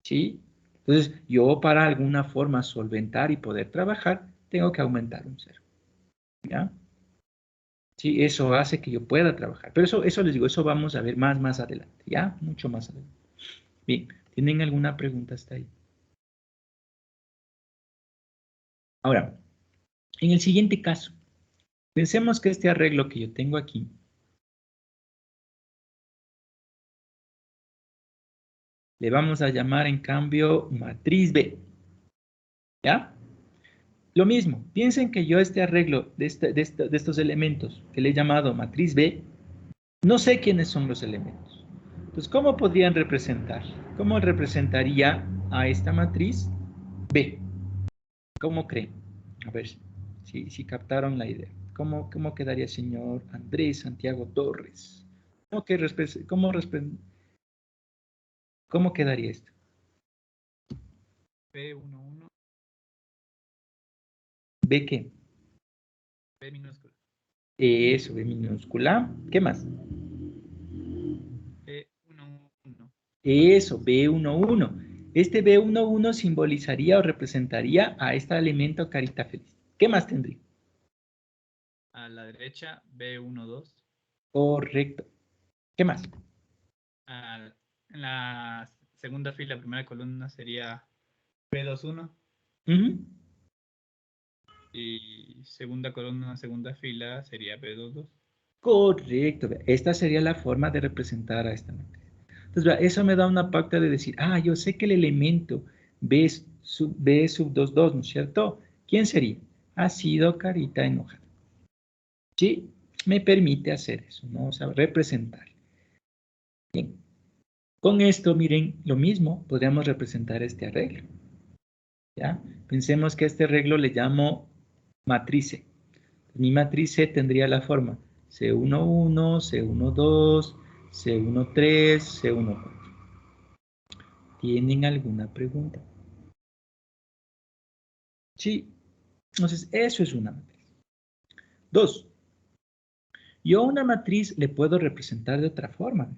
¿sí? Entonces, yo para alguna forma solventar y poder trabajar, tengo que aumentar un cero, ¿ya? Sí, eso hace que yo pueda trabajar, pero eso les digo, eso vamos a ver más adelante, ¿ya? Mucho más adelante. Bien, ¿tienen alguna pregunta hasta ahí? Ahora, en el siguiente caso, pensemos que este arreglo que yo tengo aquí le vamos a llamar en cambio matriz B. ¿Ya? Lo mismo, piensen que yo este arreglo de estos elementos que le he llamado matriz B, no sé quiénes son los elementos. Entonces, ¿cómo podrían representar? ¿Cómo representaría a esta matriz B? ¿Cómo creen? A ver si captaron la idea. ¿Cómo quedaría, señor Andrés Santiago Torres? ¿Cómo quedaría esto? B11, ¿B qué? B minúscula. Eso, B minúscula. ¿Qué más? B11. Eso, B11. Este B11 simbolizaría o representaría a este elemento carita feliz. ¿Qué más tendría? A la derecha, B12. Correcto. ¿Qué más? En la segunda fila, primera columna sería B21. Ujú. Y segunda columna, segunda fila sería B22. Correcto. Esta sería la forma de representar a esta matriz. Entonces, vea, eso me da una pauta de decir, yo sé que el elemento B sub 22, ¿no es cierto? ¿Quién sería? Ha sido carita enojada. ¿Sí? Me permite hacer eso, ¿no? O sea, representar. Bien. Con esto, miren, lo mismo, podríamos representar este arreglo. ¿Ya? Pensemos que a este arreglo le llamo matrice. Mi matrice tendría la forma C11, C12, C13, C14. ¿Tienen alguna pregunta? Sí. Entonces, eso es una matriz. 2. Yo a una matriz le puedo representar de otra forma,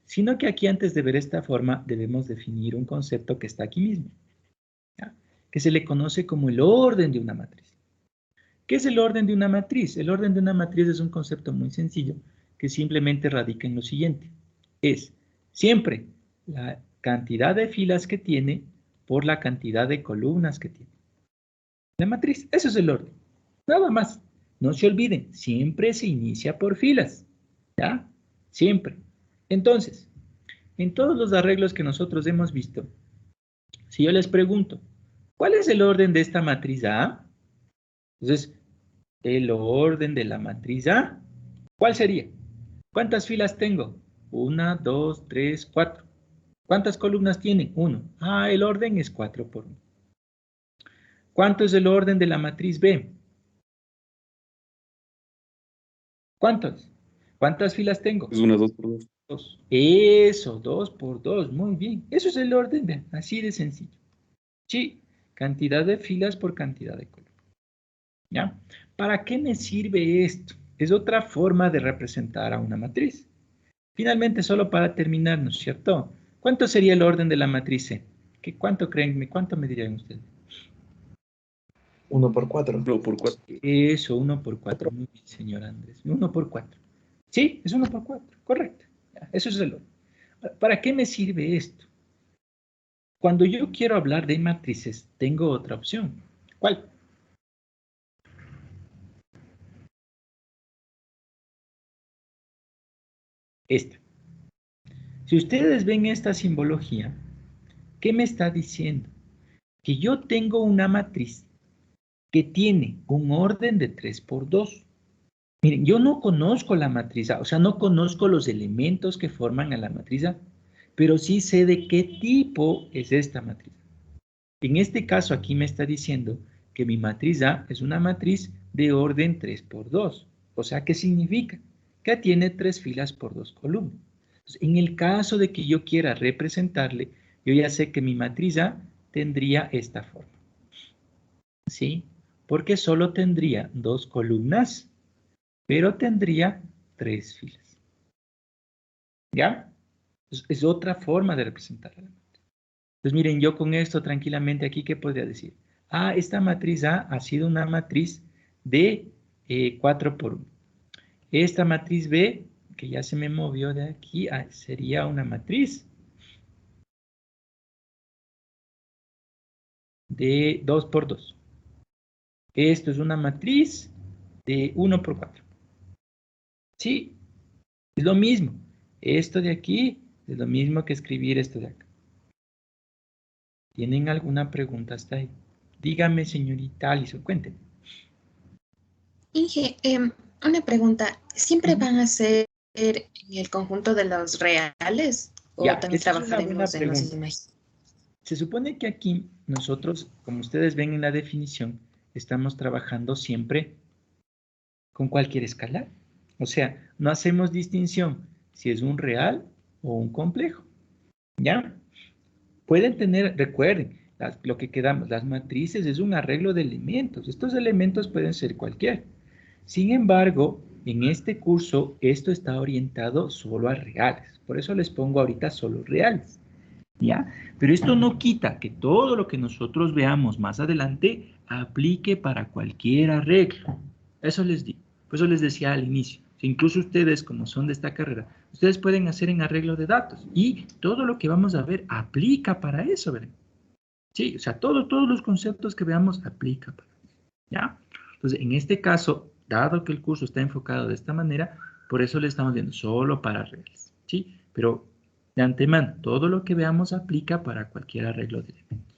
sino que aquí antes de ver esta forma debemos definir un concepto que está aquí mismo, ¿ya? Que se le conoce como el orden de una matriz. ¿Qué es el orden de una matriz? El orden de una matriz es un concepto muy sencillo que simplemente radica en lo siguiente. Es siempre la cantidad de filas que tiene por la cantidad de columnas que tiene. La matriz, eso es el orden. Nada más. No se olviden, siempre se inicia por filas. ¿Ya? Siempre. Entonces, en todos los arreglos que nosotros hemos visto, si yo les pregunto, ¿cuál es el orden de esta matriz A? Entonces, el orden de la matriz A, ¿cuál sería? ¿Cuántas filas tengo? 1, 2, 3, 4. ¿Cuántas columnas tiene? 1. Ah, el orden es 4 por 1. ¿Cuánto es el orden de la matriz B? ¿Cuántos? ¿Cuántas filas tengo? Es una 2 por 2. 2. Eso, 2 por 2. Muy bien. Eso es el orden, vean, así de sencillo. Sí, cantidad de filas por cantidad de columnas. ¿Ya? ¿Para qué me sirve esto? Es otra forma de representar a una matriz. Finalmente, solo para terminar, ¿no es cierto? ¿Cuánto sería el orden de la matriz C? ¿Cuánto creen? ¿Cuánto me dirían ustedes? 1 por 4. 1 por 4. Eso, 1 por 4. Muy bien, señor Andrés. 1 por 4. Sí, es 1 por 4. Correcto. Eso es el orden. ¿Para qué me sirve esto? Cuando yo quiero hablar de matrices, tengo otra opción. ¿Cuál? Esta. Si ustedes ven esta simbología, ¿qué me está diciendo? Que yo tengo una matriz que tiene un orden de 3 por 2. Miren, yo no conozco la matriz A, o sea, no conozco los elementos que forman a la matriz A, pero sí sé de qué tipo es esta matriz. En este caso aquí me está diciendo que mi matriz A es una matriz de orden 3 por 2. O sea, ¿qué significa? Que tiene 3 filas por 2 columnas. Entonces, en el caso de que yo quiera representarle, yo ya sé que mi matriz A tendría esta forma. ¿Sí? Porque solo tendría 2 columnas, pero tendría 3 filas. ¿Ya? Entonces, es otra forma de representar la matriz. Entonces, miren, yo con esto tranquilamente aquí, ¿qué podría decir? Ah, esta matriz A ha sido una matriz de 4 por 1. Esta matriz B, que ya se me movió de aquí, sería una matriz de 2 por 2. Esto es una matriz de 1 por 4. Sí, es lo mismo. Esto de aquí es lo mismo que escribir esto de acá. ¿Tienen alguna pregunta hasta ahí? Dígame, señorita Alison, cuénteme. Inge, una pregunta. ¿Siempre van a ser en el conjunto de los reales o Ya, también esa es una trabajaremos buena en los pregunta. imaginarios? Se supone que aquí nosotros, como ustedes ven en la definición, estamos trabajando siempre con cualquier escalar. O sea, no hacemos distinción si es un real o un complejo. ¿Ya? Pueden tener, recuerden, lo que quedamos, las matrices es un arreglo de elementos. Estos elementos pueden ser cualquiera. Sin embargo, en este curso, esto está orientado solo a reales. Por eso les pongo ahorita solo reales. ¿Ya? Pero esto no quita que todo lo que nosotros veamos más adelante aplique para cualquier arreglo. Eso les digo. Por eso les decía al inicio. Que incluso ustedes, como son de esta carrera, ustedes pueden hacer en arreglo de datos. Y todo lo que vamos a ver aplica para eso, ¿verdad? Sí, o sea, todos los conceptos que veamos aplica para eso. ¿Ya? Entonces, en este caso, dado que el curso está enfocado de esta manera, por eso le estamos viendo solo para reglas. ¿Sí? Pero de antemano, todo lo que veamos aplica para cualquier arreglo de elementos.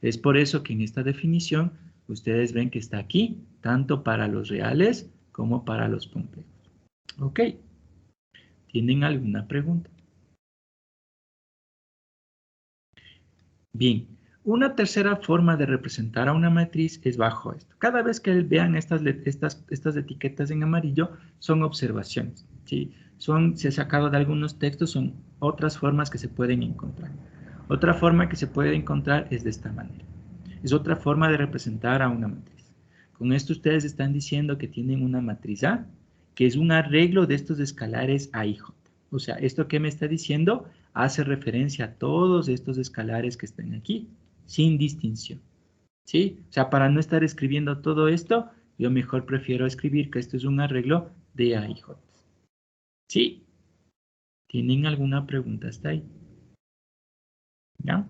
Es por eso que en esta definición ustedes ven que está aquí, tanto para los reales como para los complejos. ¿Ok? ¿Tienen alguna pregunta? Bien, una tercera forma de representar a una matriz es bajo esto. Cada vez que vean estas etiquetas en amarillo, son observaciones. ¿Sí? Se ha sacado de algunos textos, son otras formas que se pueden encontrar. Otra forma que se puede encontrar es de esta manera. Es otra forma de representar a una matriz. Con esto ustedes están diciendo que tienen una matriz A, que es un arreglo de estos escalares A y J. O sea, esto que me está diciendo hace referencia a todos estos escalares que están aquí, sin distinción. ¿Sí? O sea, para no estar escribiendo todo esto, yo mejor prefiero escribir que esto es un arreglo de A y J. ¿Sí? ¿Tienen alguna pregunta hasta ahí? ¿Ya?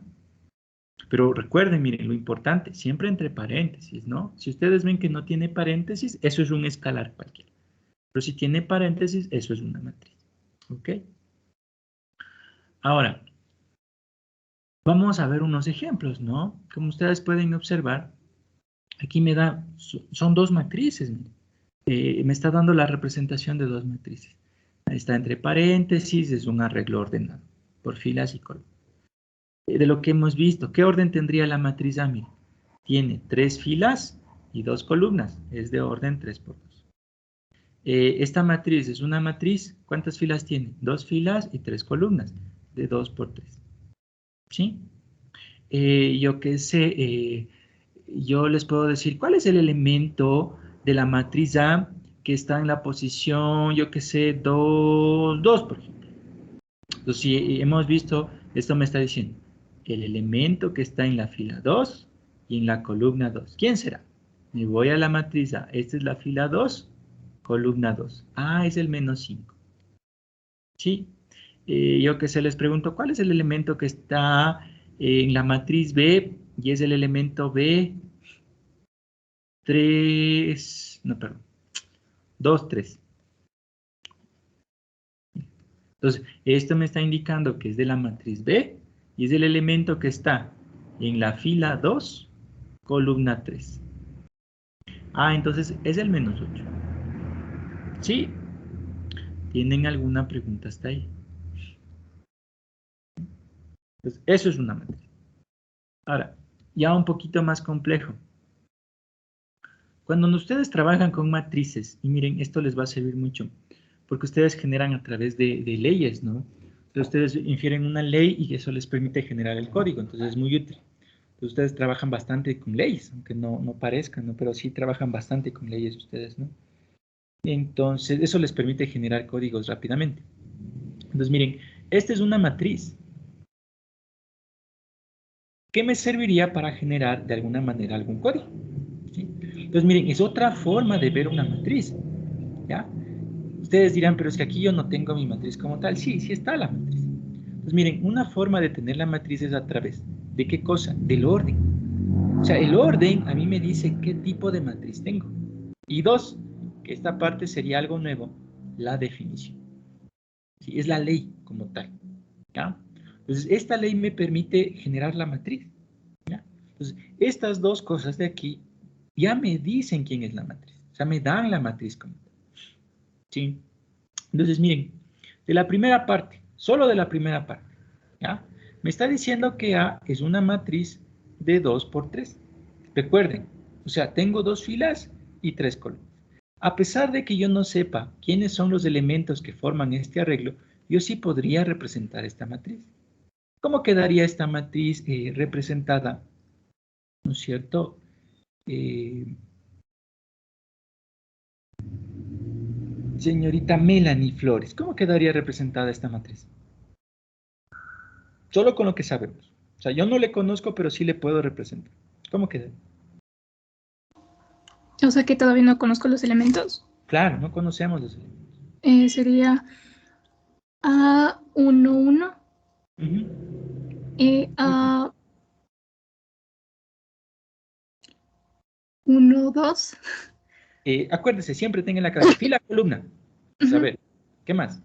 Pero recuerden, miren, lo importante, siempre entre paréntesis, ¿no? Si ustedes ven que no tiene paréntesis, eso es un escalar cualquiera. Pero si tiene paréntesis, eso es una matriz. ¿Ok? Ahora, vamos a ver unos ejemplos, ¿no? Como ustedes pueden observar, aquí me da, son dos matrices, me está dando la representación de dos matrices. Ahí está entre paréntesis, es un arreglo ordenado, por filas y columnas. De lo que hemos visto, ¿qué orden tendría la matriz A? Mire, tiene 3 filas y 2 columnas, es de orden 3 por 2. Esta matriz es una matriz, ¿cuántas filas tiene? 2 filas y 3 columnas, de 2 por 3. ¿Sí? Yo qué sé, yo les puedo decir, ¿cuál es el elemento de la matriz A que está en la posición, yo qué sé, 2, 2, por ejemplo? Entonces, si hemos visto, esto me está diciendo, el elemento que está en la fila 2 y en la columna 2. ¿Quién será? Me voy a la matriz A. Esta es la fila 2, columna 2. Ah, es el menos 5. ¿Sí? Yo que sé, les pregunto, ¿cuál es el elemento que está en la matriz B? Y es el elemento B 3, no, perdón, 2, 3. Entonces, esto me está indicando que es de la matriz B y es el elemento que está en la fila 2, columna 3. Ah, entonces es el menos 8. ¿Sí? ¿Tienen alguna pregunta hasta ahí? Pues eso es una matriz. Ahora, ya un poquito más complejo. Cuando ustedes trabajan con matrices, y miren, esto les va a servir mucho, porque ustedes generan a través de leyes, ¿no? Entonces ustedes infieren una ley y eso les permite generar el código, entonces es muy útil. Entonces ustedes trabajan bastante con leyes, aunque no parezcan, ¿no? Pero sí trabajan bastante con leyes ustedes, ¿no? Entonces eso les permite generar códigos rápidamente. Entonces miren, esta es una matriz. ¿Qué me serviría para generar de alguna manera algún código? ¿Sí? Entonces miren, es otra forma de ver una matriz, ¿ya? Ustedes dirán, pero es que aquí yo no tengo mi matriz como tal. Sí, sí está la matriz. Entonces miren, una forma de tener la matriz es a través ¿de qué cosa? Del orden. O sea, el orden a mí me dice qué tipo de matriz tengo. Y dos, que esta parte sería algo nuevo, la definición. ¿Sí? Es la ley como tal, ¿ya? Entonces, esta ley me permite generar la matriz, ¿ya? Entonces, estas dos cosas de aquí ya me dicen quién es la matriz. O sea, me dan la matriz como tal. ¿Sí? Entonces, miren, de la primera parte, solo de la primera parte, ¿ya? Me está diciendo que A es una matriz de 2 por 3. Recuerden, o sea, tengo 2 filas y 3 columnas. A pesar de que yo no sepa quiénes son los elementos que forman este arreglo, yo sí podría representar esta matriz. ¿Cómo quedaría esta matriz representada? ¿No es cierto? Señorita Melanie Flores, ¿cómo quedaría representada esta matriz? Solo con lo que sabemos. O sea, yo no le conozco, pero sí le puedo representar. ¿Cómo queda? O sea que todavía no conozco los elementos. Claro, no conocemos los elementos. Sería A11 Uh-huh. A12. Acuérdese, siempre tenga en la cabeza fila, columna. A ver, ¿qué más?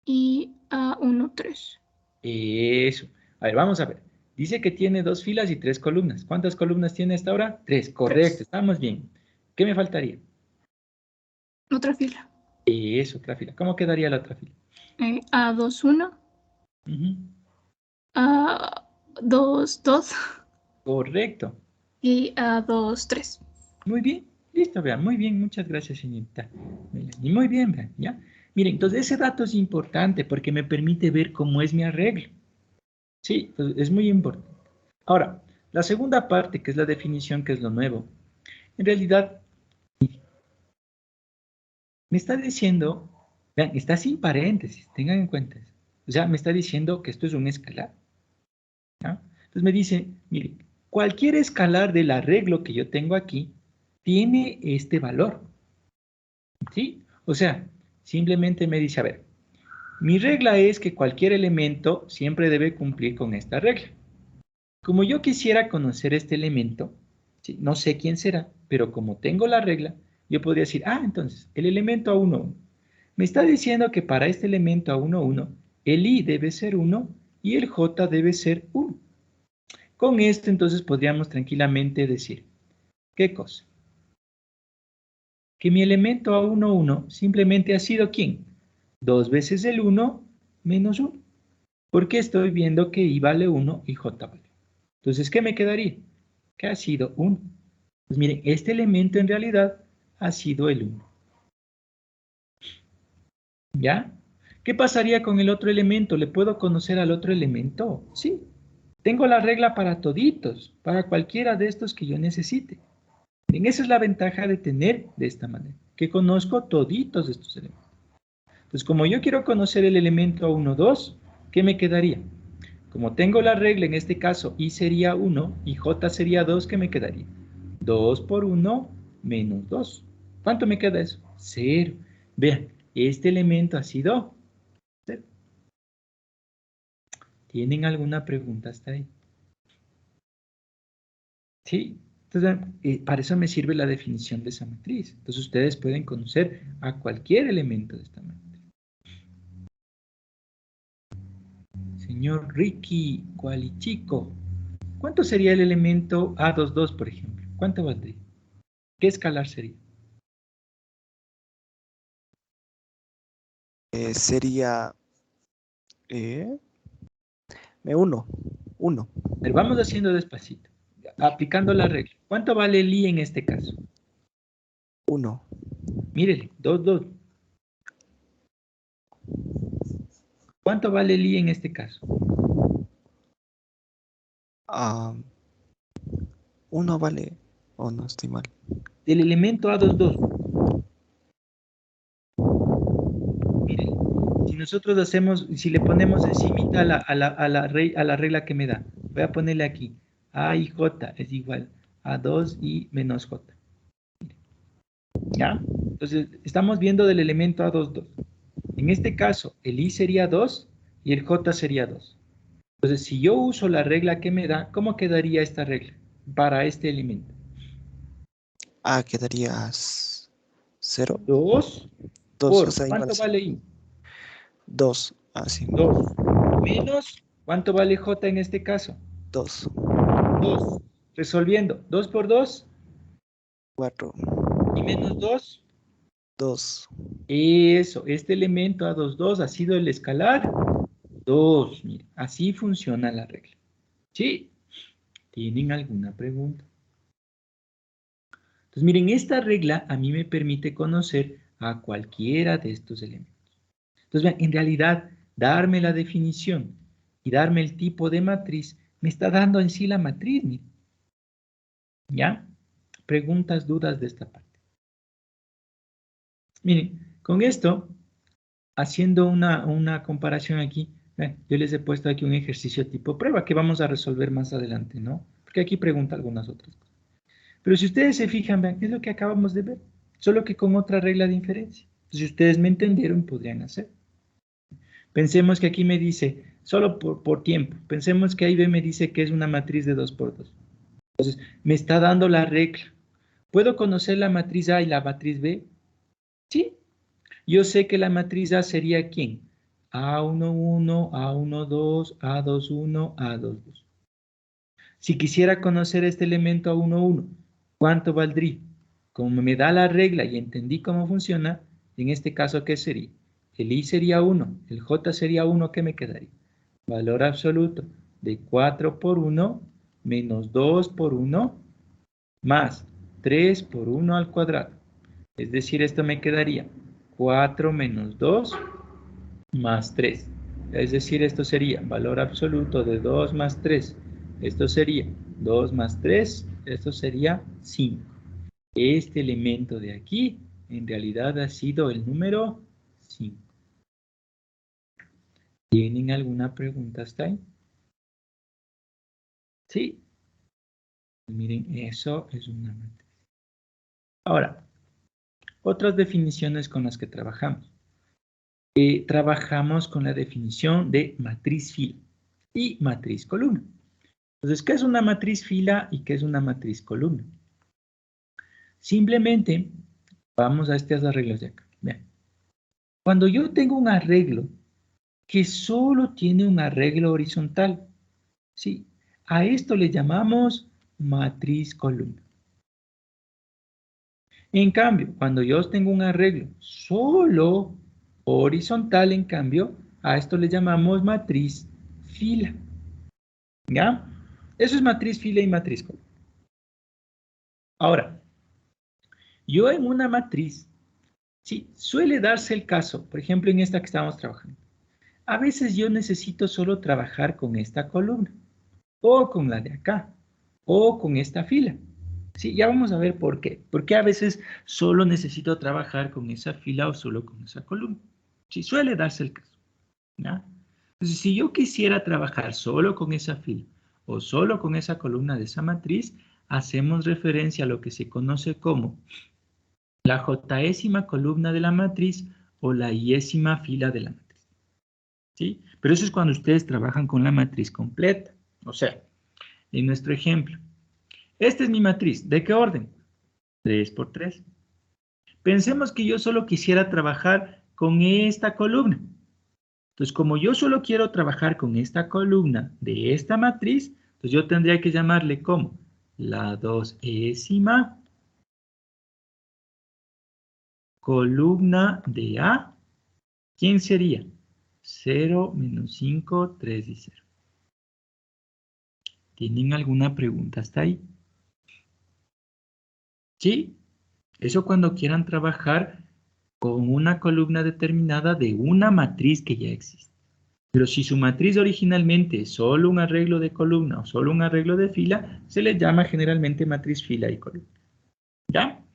Y A13. Eso. A ver, vamos a ver. Dice que tiene 2 filas y 3 columnas. ¿Cuántas columnas tiene hasta ahora? 3. Correcto, 3. Estamos bien. ¿Qué me faltaría? Otra fila. Eso, otra fila. ¿Cómo quedaría la otra fila? A21. A22. Correcto. Y A23. Muy bien. Listo, vean. Muy bien. Muchas gracias, señorita. Y muy bien, vean. ¿Ya? Miren, entonces ese dato es importante porque me permite ver cómo es mi arreglo. Sí, entonces es muy importante. Ahora, la segunda parte, que es la definición, que es lo nuevo. En realidad, me está diciendo, vean, está sin paréntesis, tengan en cuenta eso. O sea, me está diciendo que esto es un escalar. ¿Ya? Entonces me dice, mire, cualquier escalar del arreglo que yo tengo aquí tiene este valor. ¿Sí? O sea, simplemente me dice, a ver, mi regla es que cualquier elemento siempre debe cumplir con esta regla. Como yo quisiera conocer este elemento, ¿sí? No sé quién será, pero como tengo la regla, yo podría decir, entonces, el elemento A11 me está diciendo que para este elemento A11, el I debe ser 1 y el J debe ser 1. Con esto, entonces, podríamos tranquilamente decir, ¿qué cosa? Que mi elemento A11 simplemente ha sido ¿quién? 2 veces el 1 menos 1. Porque estoy viendo que I vale 1 y J vale 1. Entonces, ¿qué me quedaría? Que ha sido 1. Pues miren, este elemento en realidad ha sido el 1. ¿Ya? ¿Qué pasaría con el otro elemento? ¿Le puedo conocer al otro elemento? Sí. Tengo la regla para toditos, para cualquiera de estos que yo necesite. Miren, esa es la ventaja de tener de esta manera, que conozco toditos de estos elementos. Entonces, como yo quiero conocer el elemento A1, 2, ¿qué me quedaría? Como tengo la regla, en este caso, I sería 1 y J sería 2, ¿qué me quedaría? 2 por 1 menos 2. ¿Cuánto me queda eso? 0. Vean, este elemento ha sido 0. ¿Tienen alguna pregunta hasta ahí? Sí. Entonces, para eso me sirve la definición de esa matriz. Entonces, ustedes pueden conocer a cualquier elemento de esta matriz. Señor Ricky Cualichico, ¿cuánto sería el elemento A22, por ejemplo? ¿Cuánto valdría? ¿Qué escalar sería? Sería uno. Pero vamos haciendo despacito, aplicando la regla. ¿Cuánto vale el I en este caso? 1. Mírele, 2, 2. ¿Cuánto vale el I en este caso? 1 vale. No, estoy mal. Del elemento A22. Miren, si nosotros hacemos, si le ponemos encimita a la regla que me da, voy a ponerle aquí, A y J es igual a 2I menos J. ¿Ya? Entonces, estamos viendo del elemento A22. En este caso, el I sería 2 y el J sería 2. Entonces, si yo uso la regla que me da, ¿cómo quedaría esta regla para este elemento? Quedaría 0. 2 por, ¿cuánto vale I? 2. Sí. 2. Menos, ¿cuánto vale J en este caso? 2. 2. Resolviendo, 2 por 2. 4. Y menos 2. 2. Eso, este elemento A22 ha sido el escalar 2. Mira, así funciona la regla. ¿Sí? ¿Tienen alguna pregunta? Entonces, miren, esta regla a mí me permite conocer a cualquiera de estos elementos. Entonces, vean, en realidad, darme la definición y darme el tipo de matriz me está dando en sí la matriz. Miren. ¿Ya? Preguntas, dudas de esta parte. Miren, con esto, haciendo una comparación aquí, yo les he puesto aquí un ejercicio tipo prueba que vamos a resolver más adelante, ¿no? Porque aquí pregunta algunas otras cosas. Pero si ustedes se fijan, vean, es lo que acabamos de ver, solo que con otra regla de inferencia. Si ustedes me entendieron, podrían hacer. Pensemos que aquí me dice, solo por tiempo, pensemos que ahí B me dice que es una matriz de 2 por 2. Entonces, me está dando la regla. ¿Puedo conocer la matriz A y la matriz B? Sí. Yo sé que la matriz A sería ¿quién? A11, A12, A21, A22. Si quisiera conocer este elemento A11, ¿cuánto valdría? Como me da la regla y entendí cómo funciona, en este caso, ¿qué sería? El I sería 1, el J sería 1, ¿qué me quedaría? Valor absoluto de 4 por 1 menos 2 por 1 más 3 por 1 al cuadrado. Es decir, esto me quedaría 4 menos 2 más 3. Es decir, esto sería valor absoluto de 2 más 3. Esto sería 2 más 3, esto sería 5. Este elemento de aquí En realidad ha sido el número 5. ¿Tienen alguna pregunta hasta ahí? Sí. Miren, eso es una matriz. Ahora, otras definiciones con las que trabajamos. Trabajamos con la definición de matriz fila y matriz columna. Entonces, ¿qué es una matriz fila y qué es una matriz columna? Simplemente, vamos a estos arreglos de acá. Vean. Cuando yo tengo un arreglo que solo tiene un arreglo horizontal, ¿sí? A esto le llamamos matriz columna. En cambio, cuando yo tengo un arreglo solo horizontal, en cambio, a esto le llamamos matriz fila. ¿Ya? Eso es matriz fila y matriz columna. Ahora, yo en una matriz, sí, suele darse el caso, por ejemplo, en esta que estamos trabajando. A veces yo necesito solo trabajar con esta columna, o con la de acá, o con esta fila. Sí, ya vamos a ver por qué. Porque a veces solo necesito trabajar con esa fila o solo con esa columna. Sí, suele darse el caso. ¿Ya? Entonces, si yo quisiera trabajar solo con esa fila o solo con esa columna de esa matriz, hacemos referencia a lo que se conoce como la j-ésima columna de la matriz o la y-ésima fila de la matriz. ¿Sí? Pero eso es cuando ustedes trabajan con la matriz completa. O sea, en nuestro ejemplo, esta es mi matriz. ¿De qué orden? 3 por 3. Pensemos que yo solo quisiera trabajar con esta columna. Entonces, como yo solo quiero trabajar con esta columna de esta matriz, entonces yo tendría que llamarle como la 2ésima columna de A. ¿Quién sería? 0, menos 5, 3 y 0. ¿Tienen alguna pregunta hasta ahí? ¿Sí? Eso cuando quieran trabajar con una columna determinada de una matriz que ya existe. Pero si su matriz originalmente es solo un arreglo de columna o solo un arreglo de fila, se le llama generalmente matriz fila y columna. ¿Ya?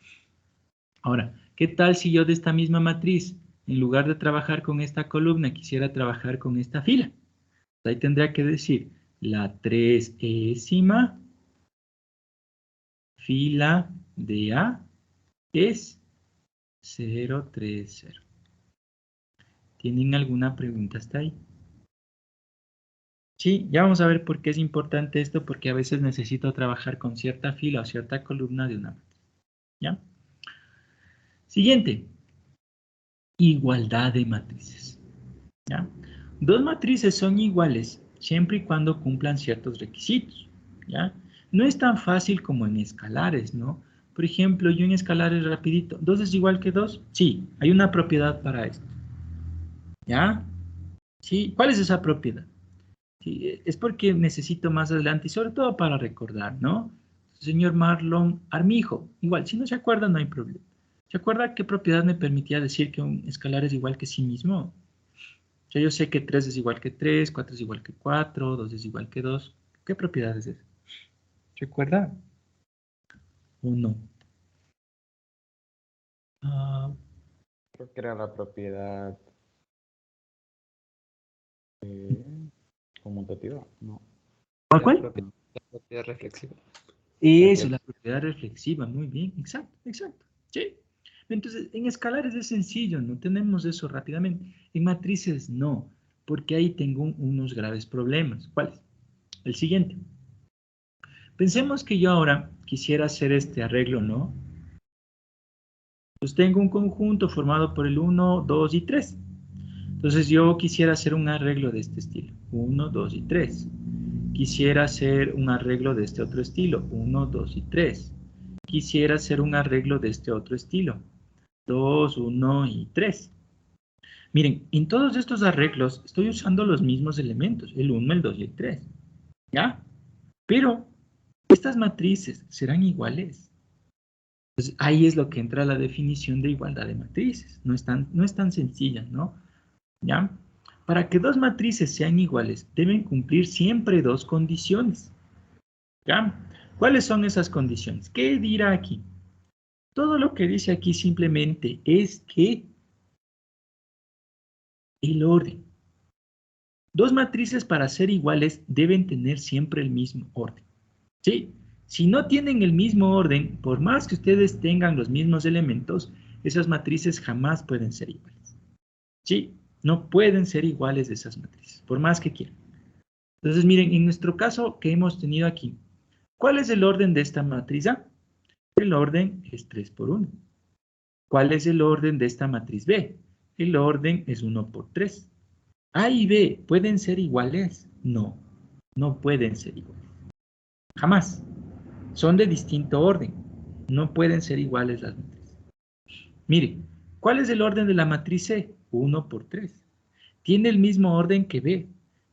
Ahora, ¿qué tal si yo de esta misma matriz, en lugar de trabajar con esta columna, quisiera trabajar con esta fila? Ahí tendría que decir la 3ésima fila de A es 0, 3, 0. ¿Tienen alguna pregunta hasta ahí? Sí, ya vamos a ver por qué es importante esto, porque a veces necesito trabajar con cierta fila o cierta columna de una matriz. ¿Ya? Siguiente. Igualdad de matrices. ¿Ya? Dos matrices son iguales siempre y cuando cumplan ciertos requisitos. ¿Ya? No es tan fácil como en escalares, ¿no? Por ejemplo, yo en escalares rapidito, ¿2 es igual que 2? Sí, hay una propiedad para esto. ¿Ya? Sí, ¿cuál es esa propiedad? Sí, es porque necesito más adelante y sobre todo para recordar, ¿no? Señor Marlon Armijo, igual, si no se acuerda no hay problema. ¿Se acuerda qué propiedad me permitía decir que un escalar es igual que sí mismo? O sea, yo sé que 3 es igual que 3, 4 es igual que 4, 2 es igual que 2. ¿Qué propiedad es esa? ¿Se acuerda? ¿O no? Creo que era la propiedad conmutativa, ¿no? ¿Cuál? La propiedad reflexiva. Eso, la propiedad reflexiva, muy bien, exacto, exacto, sí. Entonces, en escalares es sencillo, no tenemos eso rápidamente. En matrices no, porque ahí tengo unos graves problemas. ¿Cuáles? El siguiente. Pensemos que yo ahora quisiera hacer este arreglo, ¿no? Pues tengo un conjunto formado por el 1, 2 y 3. Entonces yo quisiera hacer un arreglo de este estilo. 1, 2 y 3. Quisiera hacer un arreglo de este otro estilo. 1, 2 y 3. Quisiera hacer un arreglo de este otro estilo. 2, 1 y 3. Miren, en todos estos arreglos estoy usando los mismos elementos. El 1, el 2 y el 3. ¿Ya? Pero estas matrices serán iguales. Entonces, ahí es lo que entra la definición de igualdad de matrices. No es tan sencilla, ¿no? ¿Ya? Para que dos matrices sean iguales, deben cumplir siempre dos condiciones. ¿Ya? ¿Cuáles son esas condiciones? ¿Qué dirá aquí? Todo lo que dice aquí simplemente es que el orden. Dos matrices para ser iguales deben tener siempre el mismo orden. ¿Sí? Si no tienen el mismo orden, por más que ustedes tengan los mismos elementos, esas matrices jamás pueden ser iguales. ¿Sí? No pueden ser iguales de esas matrices, por más que quieran. Entonces, miren, en nuestro caso que hemos tenido aquí, ¿cuál es el orden de esta matriz A? El orden es 3 por 1. ¿Cuál es el orden de esta matriz B? El orden es 1 por 3. A y B, ¿pueden ser iguales? No, no pueden ser iguales. Jamás. Son de distinto orden. No pueden ser iguales las matrices. Mire, ¿cuál es el orden de la matriz C? 1 por 3. Tiene el mismo orden que B.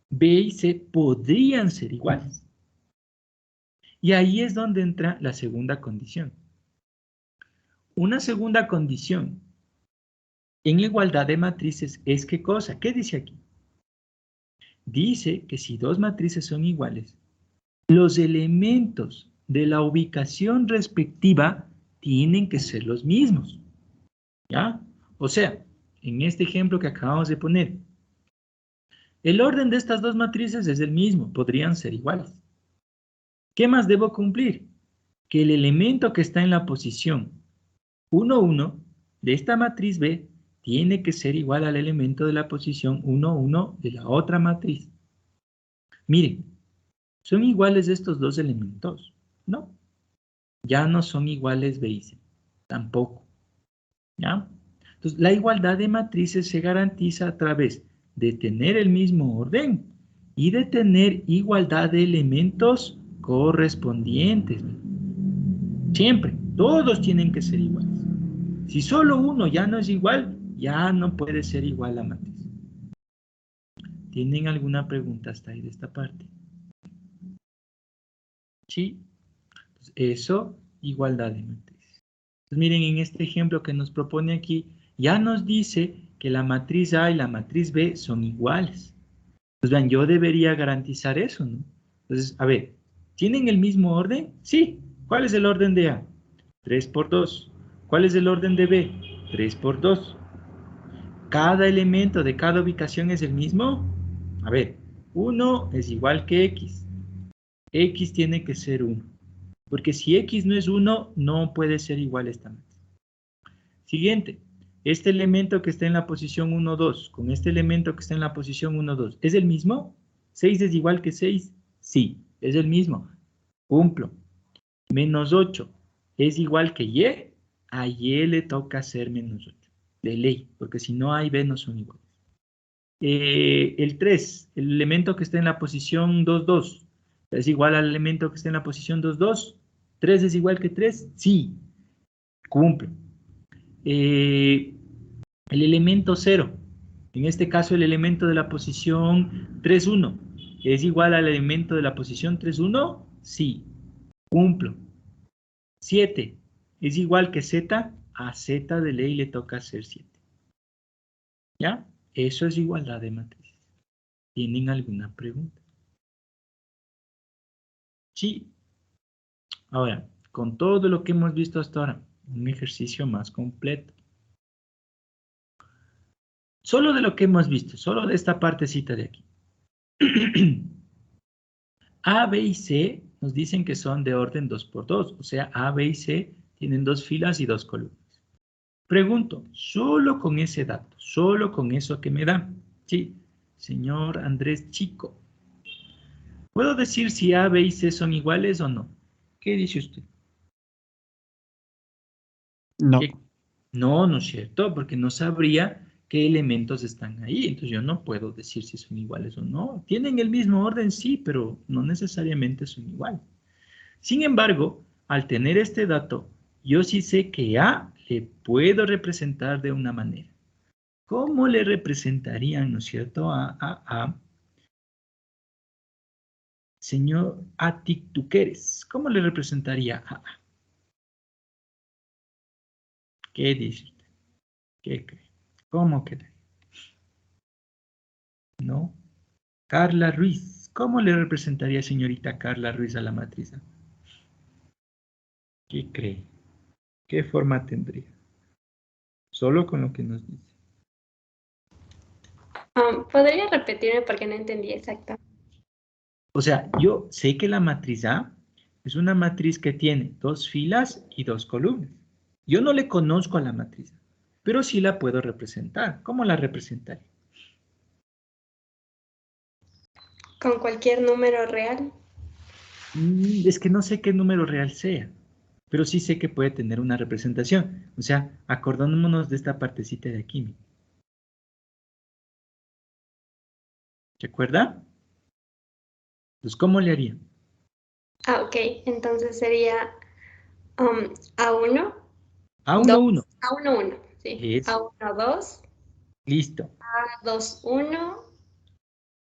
B y C podrían ser iguales. Y ahí es donde entra la segunda condición. Una segunda condición en igualdad de matrices es ¿qué cosa? ¿Qué dice aquí? Dice que si dos matrices son iguales, los elementos de la ubicación respectiva tienen que ser los mismos. ¿Ya? O sea, en este ejemplo que acabamos de poner, el orden de estas dos matrices es el mismo, podrían ser iguales. ¿Qué más debo cumplir? Que el elemento que está en la posición 1, 1 de esta matriz B tiene que ser igual al elemento de la posición 1, 1 de la otra matriz. Miren, ¿son iguales estos dos elementos? No. Ya no son iguales B y C. Tampoco. ¿Ya? Entonces, la igualdad de matrices se garantiza a través de tener el mismo orden y de tener igualdad de elementos correspondientes. Siempre. Todos tienen que ser iguales. Si solo uno ya no es igual, ya no puede ser igual la matriz. ¿Tienen alguna pregunta hasta ahí de esta parte? ¿Sí? Entonces, eso, igualdad de matrices. Entonces, miren, en este ejemplo que nos propone aquí, ya nos dice que la matriz A y la matriz B son iguales. Pues vean, yo debería garantizar eso, ¿no? Entonces, a ver, ¿tienen el mismo orden? Sí. ¿Cuál es el orden de A? 3 por 2. ¿Cuál es el orden de B? 3 por 2. ¿Cada elemento de cada ubicación es el mismo? A ver, 1 es igual que X. X tiene que ser 1. Porque si X no es 1, no puede ser igual esta matriz. Siguiente. Este elemento que está en la posición 1, 2, con este elemento que está en la posición 1, 2, ¿es el mismo? ¿6 es igual que 6? Sí, es el mismo. Cumplo. Menos 8 es igual que Y. A Y le toca hacer menos 8. De ley, porque si no A y B no son iguales. El 3, el elemento que está en la posición 2, 2, ¿es igual al elemento que está en la posición 2, 2? ¿3 es igual que 3? Sí. Cumple. El elemento 0, en este caso el elemento de la posición 3, 1, ¿es igual al elemento de la posición 3, 1? Sí. Cumplo. 7, ¿es igual que Z? A Z de ley le toca hacer 7. ¿Ya? Eso es igualdad de matrices. ¿Tienen alguna pregunta? Sí. Ahora, con todo lo que hemos visto hasta ahora, un ejercicio más completo. Solo de lo que hemos visto, solo de esta partecita de aquí. A, B y C nos dicen que son de orden 2 por 2, o sea, A, B y C tienen 2 filas y 2 columnas. Pregunto, solo con ese dato, solo con eso que me dan. Sí, señor Andrés Chico. ¿Puedo decir si A, B y C son iguales o no? ¿Qué dice usted? No. No, no es cierto, porque no sabría qué elementos están ahí. Entonces yo no puedo decir si son iguales o no. Tienen el mismo orden, sí, pero no necesariamente son iguales. Sin embargo, al tener este dato, yo sí sé que A le puedo representar de una manera. ¿Cómo le representarían, no es cierto, a señor Atiktuqueres? ¿Cómo le representaría a A? ¿Qué dice usted? ¿Qué cree? ¿Cómo queda? ¿No? Carla Ruiz. ¿Cómo le representaría, señorita Carla Ruiz, a la matriz A? ¿Qué cree? ¿Qué forma tendría? Solo con lo que nos dice. ¿Podría repetirme porque no entendí exacto? O sea, yo sé que la matriz A es una matriz que tiene 2 filas y 2 columnas. Yo no le conozco a la matriz A, pero sí la puedo representar. ¿Cómo la representaría? ¿Con cualquier número real? Es que no sé qué número real sea, pero sí sé que puede tener una representación. O sea, acordémonos de esta partecita de aquí. ¿Se acuerda? Entonces, ¿cómo le haría? Ok, entonces sería A1, A1, 2, 1. A1, 1, sí. Eso. A1, 2, Listo. A2, 1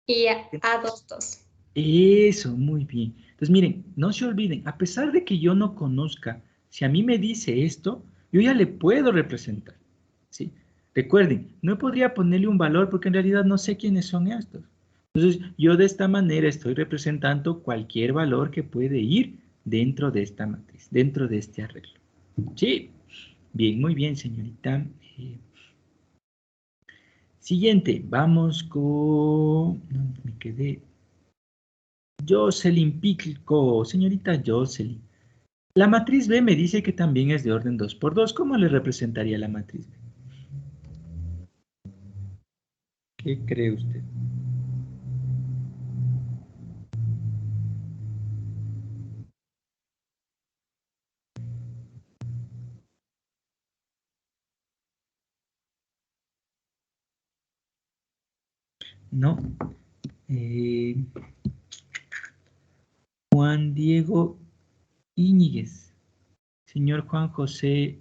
y A2, 2. Eso, muy bien. Entonces, miren, no se olviden, a pesar de que yo no conozca, si a mí me dice esto, yo ya le puedo representar. ¿Sí? Recuerden, no podría ponerle un valor porque en realidad no sé quiénes son estos. Entonces, yo de esta manera estoy representando cualquier valor que puede ir dentro de esta matriz, dentro de este arreglo. ¿Sí? Bien, muy bien, señorita. Siguiente, vamos con... ¿Dónde me quedé? Jocelyn Pico, señorita Jocelyn. La matriz B me dice que también es de orden 2 por 2. ¿Cómo le representaría la matriz B? ¿Qué cree usted? No. Juan Diego Íñiguez. Señor Juan José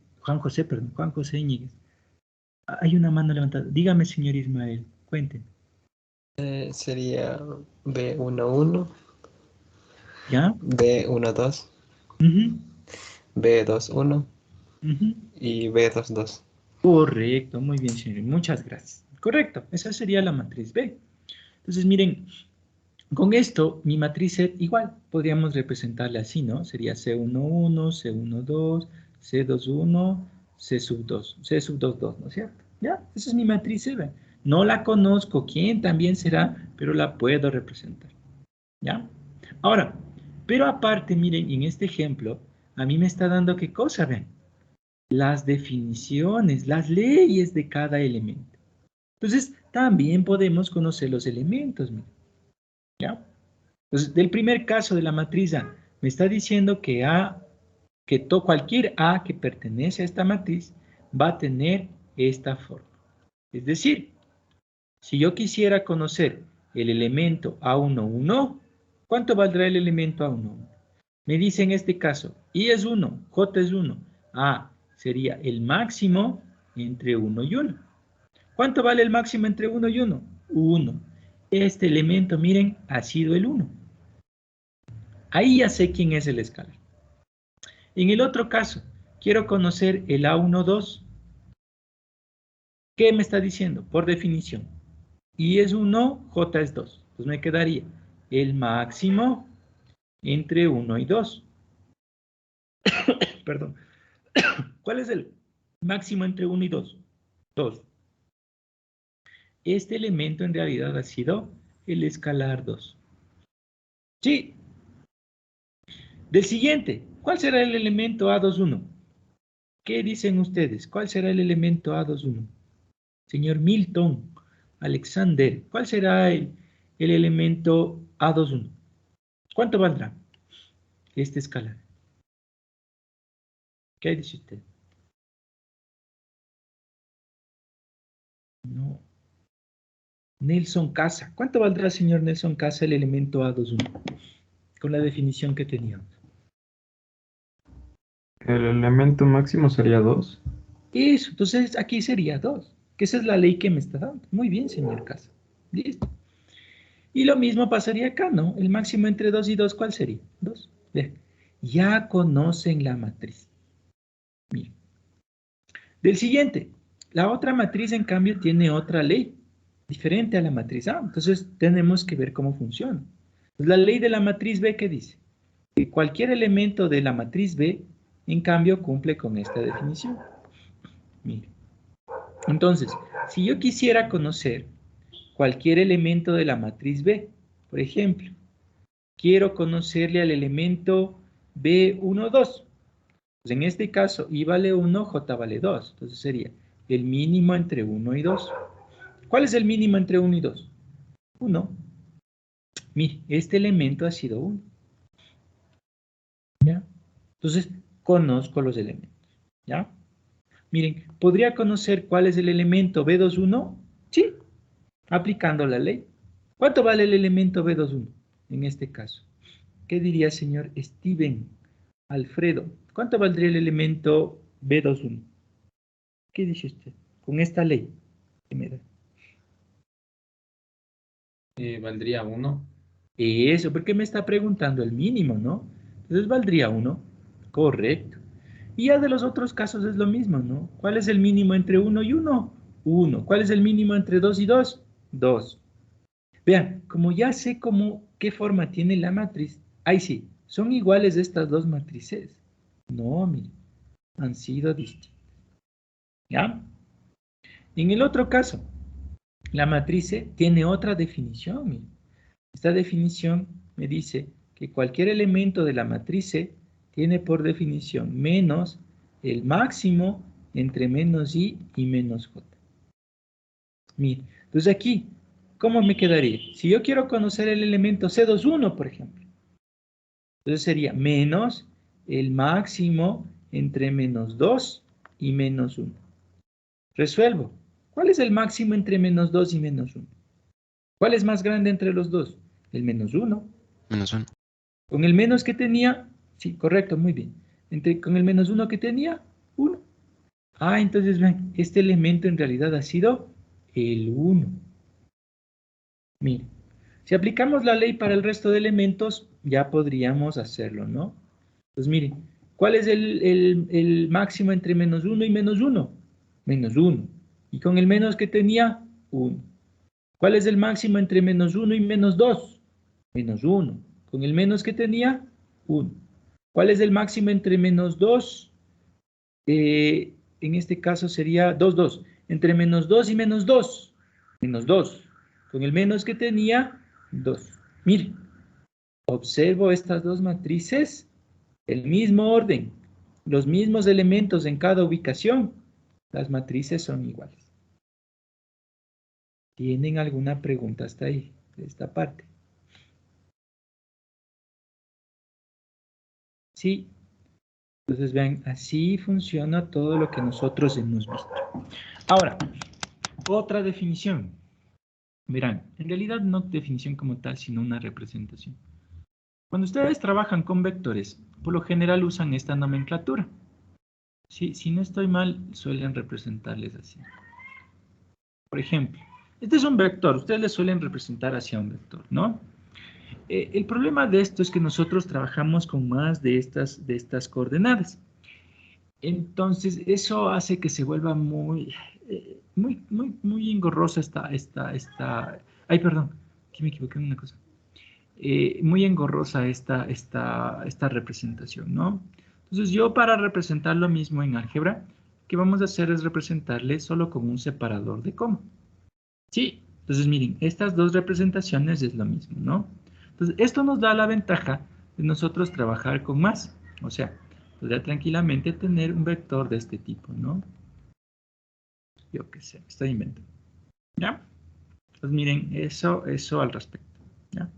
Íñiguez. Hay una mano levantada. Dígame, señor Ismael, cuéntenme. Sería B11, ¿Ya? B12, Ujú, B21 ujú. y B22. Correcto, muy bien, señor. Muchas gracias. Correcto, esa sería la matriz B. Entonces, miren, con esto, mi matriz Z igual, podríamos representarla así, ¿no? Sería C11, C12, C21, C sub 2, C sub 2, 2, ¿no es cierto? ¿Ya? Esa es mi matriz Z. No la conozco, quién también será, pero la puedo representar. ¿Ya? Ahora, pero aparte, miren, en este ejemplo, a mí me está dando qué cosa, ven, las definiciones, las leyes de cada elemento. Entonces, también podemos conocer los elementos, miren. ¿Ya? Entonces, del primer caso de la matriz A, me está diciendo que cualquier A que pertenece a esta matriz va a tener esta forma. Es decir, si yo quisiera conocer el elemento A11, ¿cuánto valdrá el elemento A11? Me dice en este caso, I es 1, J es 1, A sería el máximo entre 1 y 1. ¿Cuánto vale el máximo entre 1 y 1? 1. Este elemento, miren, ha sido el 1. Ahí ya sé quién es el escalar. En el otro caso, quiero conocer el A12. ¿Qué me está diciendo? Por definición, I es 1, J es 2. Entonces me quedaría el máximo entre 1 y 2. Perdón. ¿Cuál es el máximo entre 1 y 2? 2. Este elemento en realidad ha sido el escalar 2. Sí. Del siguiente, ¿cuál será el elemento A21? ¿Qué dicen ustedes? ¿Cuál será el elemento A21? Señor Milton, Alexander, ¿cuál será el elemento A21? ¿Cuánto valdrá este escalar? ¿Qué dice usted? No. Nelson Casa. ¿Cuánto valdrá, señor Nelson Casa, el elemento A21? Con la definición que teníamos. El elemento máximo sería 2. Eso, entonces aquí sería 2, que esa es la ley que me está dando. Muy bien, señor Casa. Listo. Y lo mismo pasaría acá, ¿no? El máximo entre 2 y 2, ¿cuál sería? 2. Ya conocen la matriz. Miren. Del siguiente, la otra matriz, en cambio, tiene otra ley, diferente a la matriz A. Entonces, tenemos que ver cómo funciona. Pues la ley de la matriz B, ¿qué dice? Que cualquier elemento de la matriz B En cambio, cumple con esta definición. Mire. Entonces, si yo quisiera conocer cualquier elemento de la matriz B, por ejemplo, quiero conocerle al elemento B1, 2. Pues en este caso, I vale 1, J vale 2. Entonces sería el mínimo entre 1 y 2. ¿Cuál es el mínimo entre 1 y 2? 1. Mire, este elemento ha sido 1. ¿Ya? Entonces, conozco los elementos. ¿Ya? Miren, ¿podría conocer cuál es el elemento B21? Sí, aplicando la ley. ¿Cuánto vale el elemento B21 en este caso? ¿Qué diría, señor Steven Alfredo? ¿Cuánto valdría el elemento B21? ¿Qué dice usted? Con esta ley que me da. Valdría 1. Eso, porque me está preguntando el mínimo, ¿no? Entonces valdría 1. Correcto. Y ya de los otros casos es lo mismo, ¿no? ¿Cuál es el mínimo entre 1 y 1? 1. ¿Cuál es el mínimo entre 2 y 2? 2. Vean, como ya sé qué forma tiene la matriz, ahí sí, ¿son iguales estas dos matrices? No, miren, han sido distintas. ¿Ya? En el otro caso, la matriz tiene otra definición, miren. Esta definición me dice que cualquier elemento de la matriz tiene por definición menos el máximo entre menos i y menos j. Miren, entonces aquí, ¿cómo me quedaría? Si yo quiero conocer el elemento C21, por ejemplo, entonces sería menos el máximo entre menos 2 y menos 1. Resuelvo. ¿Cuál es el máximo entre menos 2 y menos 1? ¿Cuál es más grande entre los dos? El menos 1. Menos 1. Con el menos que tenía, sí, correcto, muy bien. Con el menos 1 que tenía, 1. Ah, entonces ven, este elemento en realidad ha sido el 1. Miren, si aplicamos la ley para el resto de elementos, ya podríamos hacerlo, ¿no? Pues miren, ¿cuál es el máximo entre menos 1 y menos 1? Menos 1. Y con el menos que tenía, 1. ¿Cuál es el máximo entre menos 1 y menos 2? Menos 1. Con el menos que tenía, 1. ¿Cuál es el máximo entre menos 2? En este caso sería 2, 2. Entre menos 2 y menos 2. Menos 2. Con el menos que tenía, 2. Miren, observo estas dos matrices, el mismo orden, los mismos elementos en cada ubicación. Las matrices son iguales. ¿Tienen alguna pregunta hasta ahí, de esta parte? Sí. Entonces vean, así funciona todo lo que nosotros hemos visto. Ahora, otra definición. Verán, en realidad no definición como tal, sino una representación. Cuando ustedes trabajan con vectores, por lo general usan esta nomenclatura. Sí, si no estoy mal, suelen representarles así. Por ejemplo, este es un vector, ustedes le suelen representar hacia un vector, ¿no? El problema de esto es que nosotros trabajamos con más de estas coordenadas. Entonces, eso hace que se vuelva muy engorrosa ay, perdón, que me equivoqué en una cosa. Muy engorrosa esta representación, ¿no? Entonces, yo para representar lo mismo en álgebra, ¿qué vamos a hacer? Es representarle solo con un separador de coma. Sí, entonces miren, estas dos representaciones es lo mismo, ¿no? Entonces, esto nos da la ventaja de nosotros trabajar con más. O sea, podría tranquilamente tener un vector de este tipo, ¿no? Yo qué sé, estoy inventando. ¿Ya? Pues miren, eso al respecto. ¿Ya?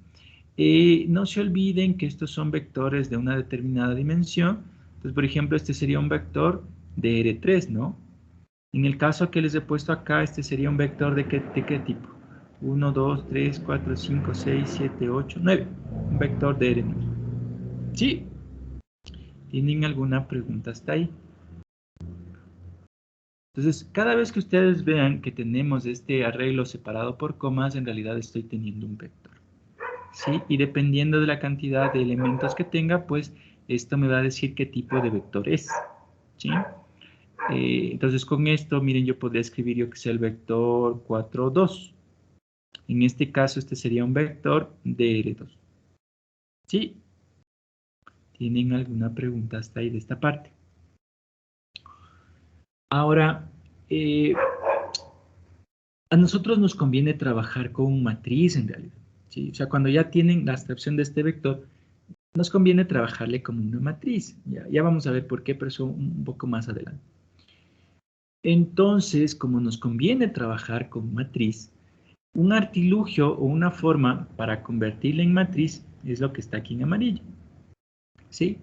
No se olviden que estos son vectores de una determinada dimensión. Entonces, por ejemplo, este sería un vector de R3, ¿no? En el caso que les he puesto acá, este sería un vector de qué tipo. 1, 2, 3, 4, 5, 6, 7, 8, 9. Un vector de R9. ¿Sí? ¿Tienen alguna pregunta hasta ahí? Entonces, cada vez que ustedes vean que tenemos este arreglo separado por comas, en realidad estoy teniendo un vector. ¿Sí? Y dependiendo de la cantidad de elementos que tenga, pues esto me va a decir qué tipo de vector es. ¿Sí? Entonces, con esto, miren, yo podría escribir yo que sea el vector 4, 2. En este caso, este sería un vector de R2. ¿Sí? ¿Tienen alguna pregunta hasta ahí de esta parte? Ahora, a nosotros nos conviene trabajar con un matriz en realidad, ¿sí? O sea, cuando ya tienen la abstracción de este vector, nos conviene trabajarle como una matriz. Ya vamos a ver por qué, pero eso un poco más adelante. Entonces, como nos conviene trabajar con matriz, un artilugio o una forma para convertirla en matriz es lo que está aquí en amarillo, ¿sí?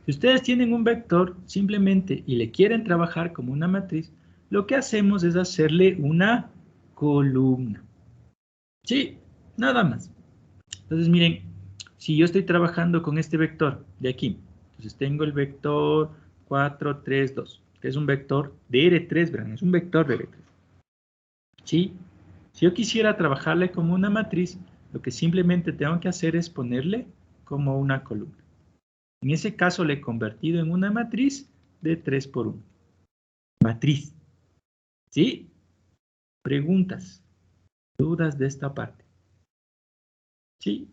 Si ustedes tienen un vector simplemente y le quieren trabajar como una matriz, lo que hacemos es hacerle una columna. Sí, nada más. Entonces miren, si yo estoy trabajando con este vector de aquí, entonces tengo el vector 4, 3, 2, que es un vector de R3, verán, es un vector de R3. ¿Sí? Si yo quisiera trabajarle como una matriz, lo que simplemente tengo que hacer es ponerle como una columna. En ese caso le he convertido en una matriz de 3 por 1. Matriz. ¿Sí? Preguntas, dudas de esta parte. ¿Sí?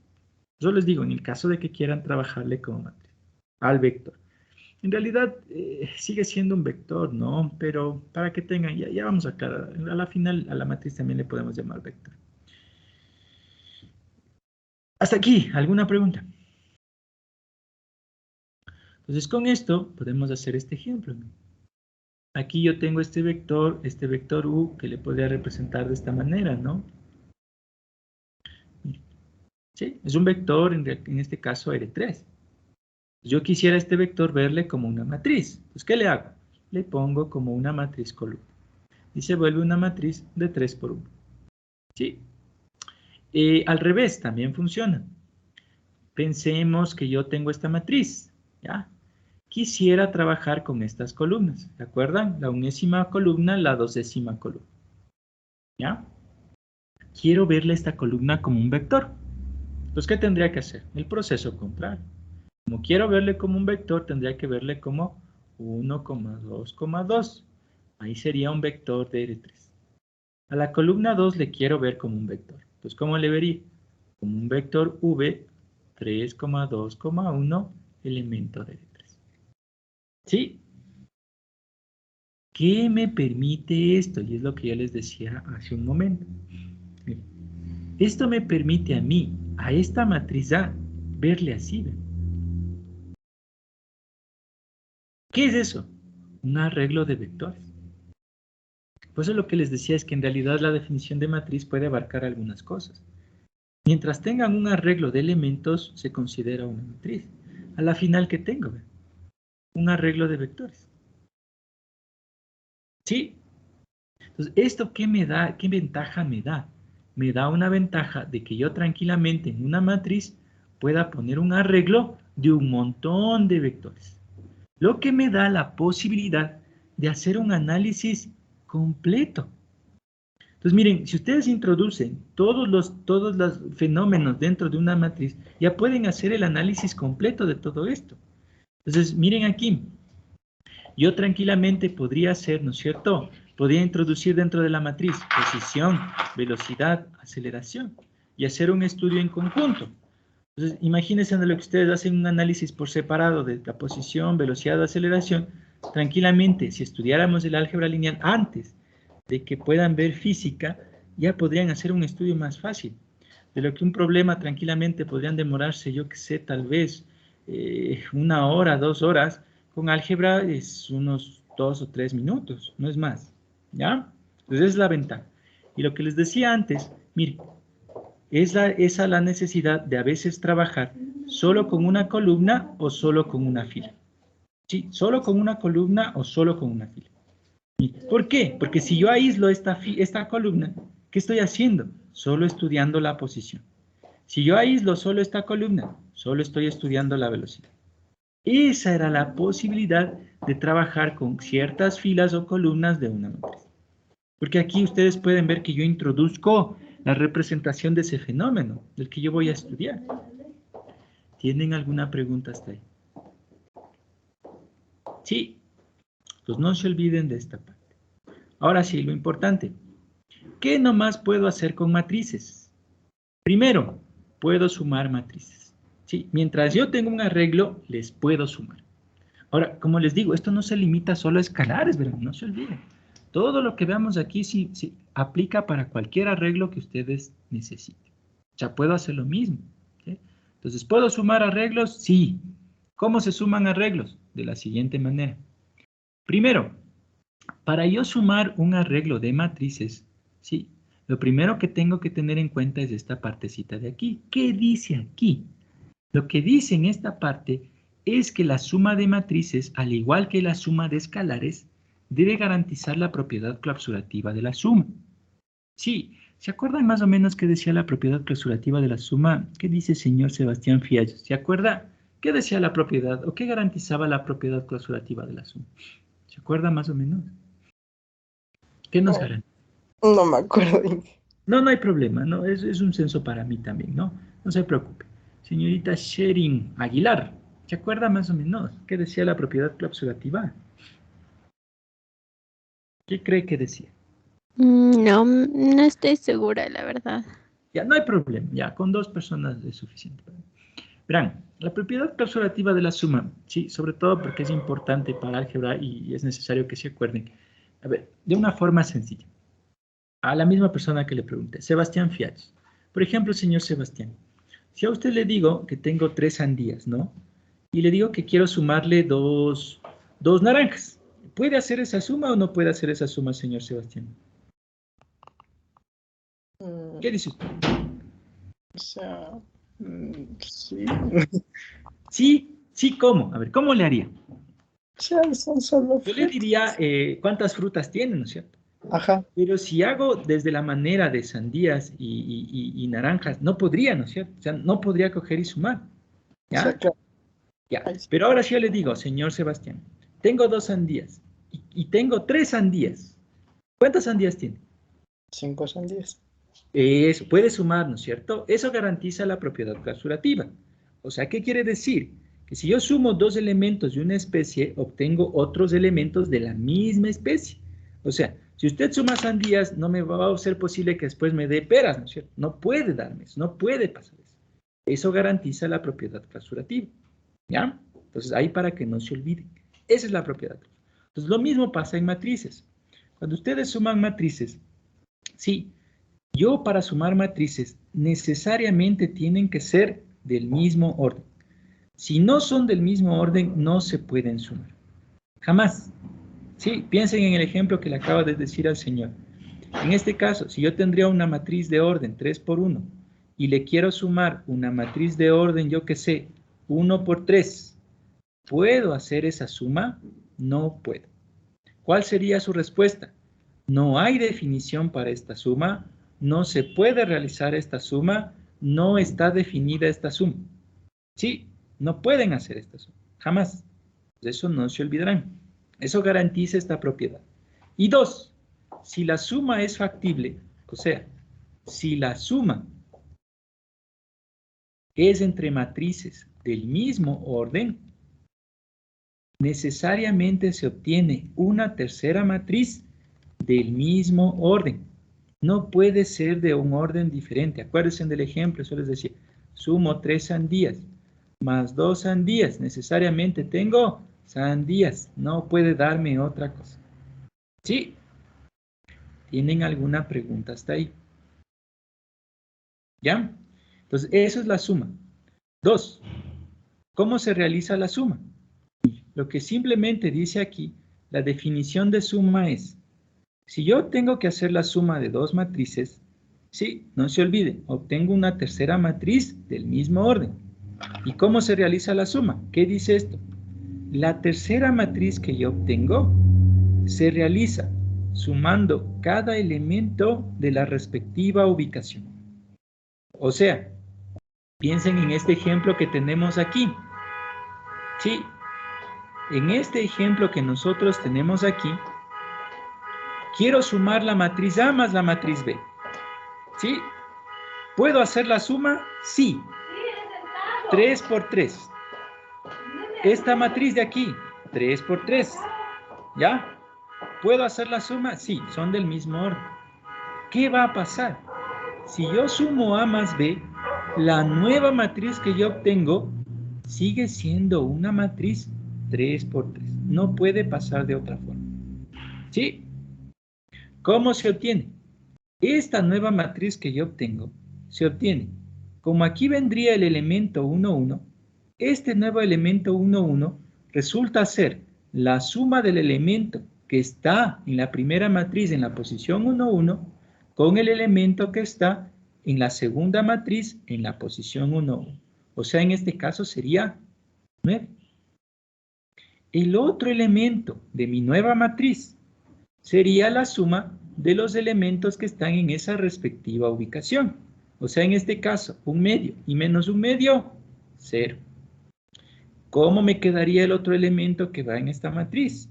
Yo les digo, en el caso de que quieran trabajarle como matriz al vector. En realidad sigue siendo un vector, ¿no? Pero para que tengan, ya vamos a aclarar. A la final, a la matriz también le podemos llamar vector. Hasta aquí, ¿alguna pregunta? Entonces con esto podemos hacer este ejemplo, ¿no? Aquí yo tengo este vector U, que le podría representar de esta manera, ¿no? ¿Sí? Es un vector, en este caso, R3. Yo quisiera este vector verle como una matriz. Pues, ¿qué le hago? Le pongo como una matriz columna. Y se vuelve una matriz de 3 por 1. ¿Sí? Al revés, también funciona. Pensemos que yo tengo esta matriz, ¿ya? Quisiera trabajar con estas columnas, ¿se acuerdan? La 1ª columna, la 2ª columna, ¿ya? Quiero verle esta columna como un vector. Entonces, ¿qué tendría que hacer? El proceso contrario. Como quiero verle como un vector, tendría que verle como 1,2,2. Ahí sería un vector de R3. A la columna 2 le quiero ver como un vector. Entonces, ¿cómo le vería? Como un vector V, 3,2,1, elemento de R3. ¿Sí? ¿Qué me permite esto? Y es lo que yo les decía hace un momento. Esto me permite a mí, a esta matriz A, verle así. ¿Ven? ¿Qué es eso? Un arreglo de vectores. Por eso lo que les decía es que en realidad la definición de matriz puede abarcar algunas cosas. Mientras tengan un arreglo de elementos, se considera una matriz. A la final, ¿qué tengo? ¿Ven? Un arreglo de vectores. ¿Sí? Entonces, ¿esto qué me da? ¿Qué ventaja me da? Me da una ventaja de que yo tranquilamente en una matriz pueda poner un arreglo de un montón de vectores. Lo que me da la posibilidad de hacer un análisis completo. Entonces, miren, si ustedes introducen todos los fenómenos dentro de una matriz, ya pueden hacer el análisis completo de todo esto. Entonces, miren aquí. Yo tranquilamente podría hacer, ¿no es cierto? Podría introducir dentro de la matriz posición, velocidad, aceleración y hacer un estudio en conjunto. Entonces, imagínense en lo que ustedes hacen un análisis por separado de la posición, velocidad, aceleración. Tranquilamente, si estudiáramos el álgebra lineal antes de que puedan ver física, ya podrían hacer un estudio más fácil. De lo que un problema tranquilamente podrían demorarse, yo que sé, tal vez 1 hora, 2 horas. Con álgebra es unos 2 o 3 minutos, no es más, ¿ya? Entonces es la ventaja. Y lo que les decía antes, miren, esa la necesidad de a veces trabajar solo con una columna o solo con una fila. ¿Sí? Solo con una columna o solo con una fila. ¿Por qué? Porque si yo aíslo esta columna, ¿qué estoy haciendo? Solo estudiando la posición. Si yo aíslo solo esta columna, solo estoy estudiando la velocidad. Esa era la posibilidad de trabajar con ciertas filas o columnas de una matriz. Porque aquí ustedes pueden ver que yo introduzco la representación de ese fenómeno, del que yo voy a estudiar. ¿Tienen alguna pregunta hasta ahí? Sí. Pues no se olviden de esta parte. Ahora sí, lo importante. ¿Qué nomás puedo hacer con matrices? Primero, puedo sumar matrices. ¿Sí? Mientras yo tengo un arreglo, les puedo sumar. Ahora, como les digo, esto no se limita solo a escalares, ¿verdad? No se olviden. Todo lo que veamos aquí sí aplica para cualquier arreglo que ustedes necesiten. Ya puedo hacer lo mismo. ¿Sí? Entonces, ¿puedo sumar arreglos? Sí. ¿Cómo se suman arreglos? De la siguiente manera. Primero, para yo sumar un arreglo de matrices, ¿sí? Lo primero que tengo que tener en cuenta es esta partecita de aquí. ¿Qué dice aquí? Lo que dice en esta parte es que la suma de matrices, al igual que la suma de escalares, debe garantizar la propiedad clausurativa de la suma. Sí, ¿se acuerdan más o menos qué decía la propiedad clausurativa de la suma? ¿Qué dice el señor Sebastián Fiallos? ¿Se acuerda qué decía la propiedad o qué garantizaba la propiedad clausurativa de la suma? ¿Se acuerda más o menos? ¿Qué nos garantiza? No me acuerdo. No hay problema, no, es un censo para mí también, ¿no? No se preocupe. Señorita Sherin Aguilar, ¿se acuerda más o menos qué decía la propiedad clausurativa? ¿Qué cree que decía? No, no estoy segura, la verdad. Ya, no hay problema, ya, con 2 personas es suficiente. Verán, la propiedad clausurativa de la suma, sí, sobre todo porque es importante para álgebra y es necesario que se acuerden. A ver, de una forma sencilla. A la misma persona que le pregunté, Sebastián Fiallos. Por ejemplo, señor Sebastián, si a usted le digo que tengo 3 sandías, ¿no? Y le digo que quiero sumarle dos naranjas. ¿Puede hacer esa suma o no puede hacer esa suma, señor Sebastián? ¿Qué dice usted? O sea, sí. Sí, ¿cómo? A ver, ¿cómo le haría? O sea, son solo Yo le diría cuántas frutas tiene, ¿no es cierto? Ajá. Pero si hago desde la manera de sandías y naranjas, no podría, ¿no es cierto? O sea, no podría coger y sumar. ¿Ya? Sí, claro. Ya. Pero ahora sí yo le digo, señor Sebastián, tengo 2 sandías y tengo 3 sandías. ¿Cuántas sandías tiene? 5 sandías. Eso, puede sumar, ¿no es cierto? Eso garantiza la propiedad clausurativa. O sea, ¿qué quiere decir? Que si yo sumo 2 elementos de una especie, obtengo otros elementos de la misma especie. O sea, si usted suma sandías, no me va a ser posible que después me dé peras, ¿no es cierto? No puede darme eso, no puede pasar eso. Eso garantiza la propiedad clausurativa. ¿Ya? Entonces, ahí para que no se olviden. Esa es la propiedad. Entonces, lo mismo pasa en matrices. Cuando ustedes suman matrices, sí, yo para sumar matrices necesariamente tienen que ser del mismo orden. Si no son del mismo orden, no se pueden sumar. Jamás. Sí, piensen en el ejemplo que le acaba de decir al señor. En este caso, si yo tendría una matriz de orden 3 por 1 y le quiero sumar una matriz de orden, yo qué sé, 1 por 3, ¿puedo hacer esa suma? No puedo. ¿Cuál sería su respuesta? No hay definición para esta suma, no se puede realizar esta suma, no está definida esta suma. Sí, no pueden hacer esta suma, jamás. De eso no se olvidarán. Eso garantiza esta propiedad. Y 2, si la suma es factible, o sea, si la suma es entre matrices del mismo orden, necesariamente se obtiene una tercera matriz del mismo orden. No puede ser de un orden diferente. Acuérdense del ejemplo, eso les decía, sumo 3 sandías más 2 sandías. Necesariamente tengo sandías. No puede darme otra cosa. ¿Sí? ¿Tienen alguna pregunta hasta ahí? ¿Ya? Entonces, eso es la suma. 2. ¿Cómo se realiza la suma? Lo que simplemente dice aquí, la definición de suma es, si yo tengo que hacer la suma de 2 matrices, sí, no se olviden, obtengo una tercera matriz del mismo orden. ¿Y cómo se realiza la suma? ¿Qué dice esto? La tercera matriz que yo obtengo se realiza sumando cada elemento de la respectiva ubicación. O sea, piensen en este ejemplo que tenemos aquí. Sí, en este ejemplo que nosotros tenemos aquí, quiero sumar la matriz A más la matriz B. ¿Sí? ¿Puedo hacer la suma? Sí. 3 por 3. Esta matriz de aquí, 3 por 3. ¿Ya? ¿Puedo hacer la suma? Sí, son del mismo orden. ¿Qué va a pasar? Si yo sumo A más B, la nueva matriz que yo obtengo sigue siendo una matriz 3 por 3. No puede pasar de otra forma. ¿Sí? ¿Cómo se obtiene? Esta nueva matriz que yo obtengo se obtiene. Como aquí vendría el elemento 1, 1, este nuevo elemento 1, 1 resulta ser la suma del elemento que está en la primera matriz en la posición 1, 1 con el elemento que está en la segunda matriz en la posición 1, 1. O sea, en este caso sería 9. El otro elemento de mi nueva matriz sería la suma de los elementos que están en esa respectiva ubicación. O sea, en este caso, 1 medio y menos 1 medio, 0. ¿Cómo me quedaría el otro elemento que va en esta matriz?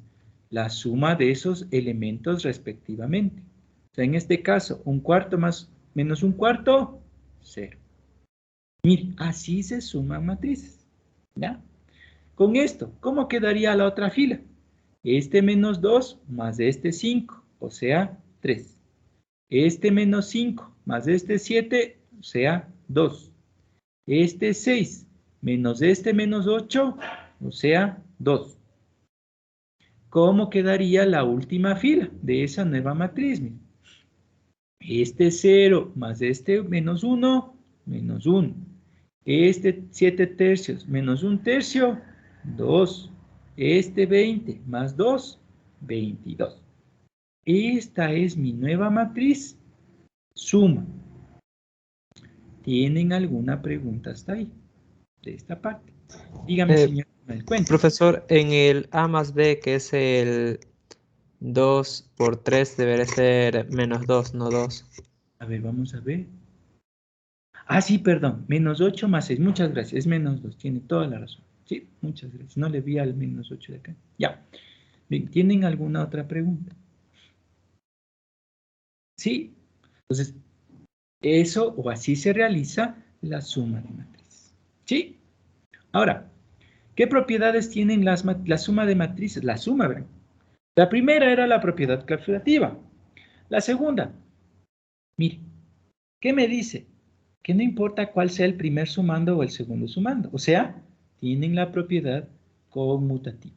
La suma de esos elementos respectivamente. O sea, en este caso, 1/4 más menos 1/4, 0. Mire, así se suman matrices. ¿Ya? Con esto, ¿cómo quedaría la otra fila? Este menos 2 más este 5, o sea, 3. Este menos 5 más este 7, o sea, 2. Este 6 menos este menos 8, o sea, 2. ¿Cómo quedaría la última fila de esa nueva matriz? Este 0 más este menos 1, menos 1. Este 7 tercios menos 1 tercio, 2. Este 20 más 2, 22. Esta es mi nueva matriz. Suma. ¿Tienen alguna pregunta hasta ahí? De esta parte. Dígame, señor. Profesor, en el A más B, que es el 2 por 3, debería ser menos 2, no 2. A ver, vamos a ver. Ah, sí, perdón. Menos 8 más 6. Muchas gracias. Es menos 2. Tiene toda la razón. Sí, muchas gracias. No le vi al menos 8 de acá. Ya. Bien, ¿tienen alguna otra pregunta? Sí. Entonces, eso o así se realiza la suma de matrices. ¿Sí? Ahora, ¿qué propiedades tienen la suma de matrices? La suma, ¿verdad? La primera era la propiedad clausurativa. La segunda, mire, ¿qué me dice? Que no importa cuál sea el primer sumando o el segundo sumando. O sea, tienen la propiedad conmutativa.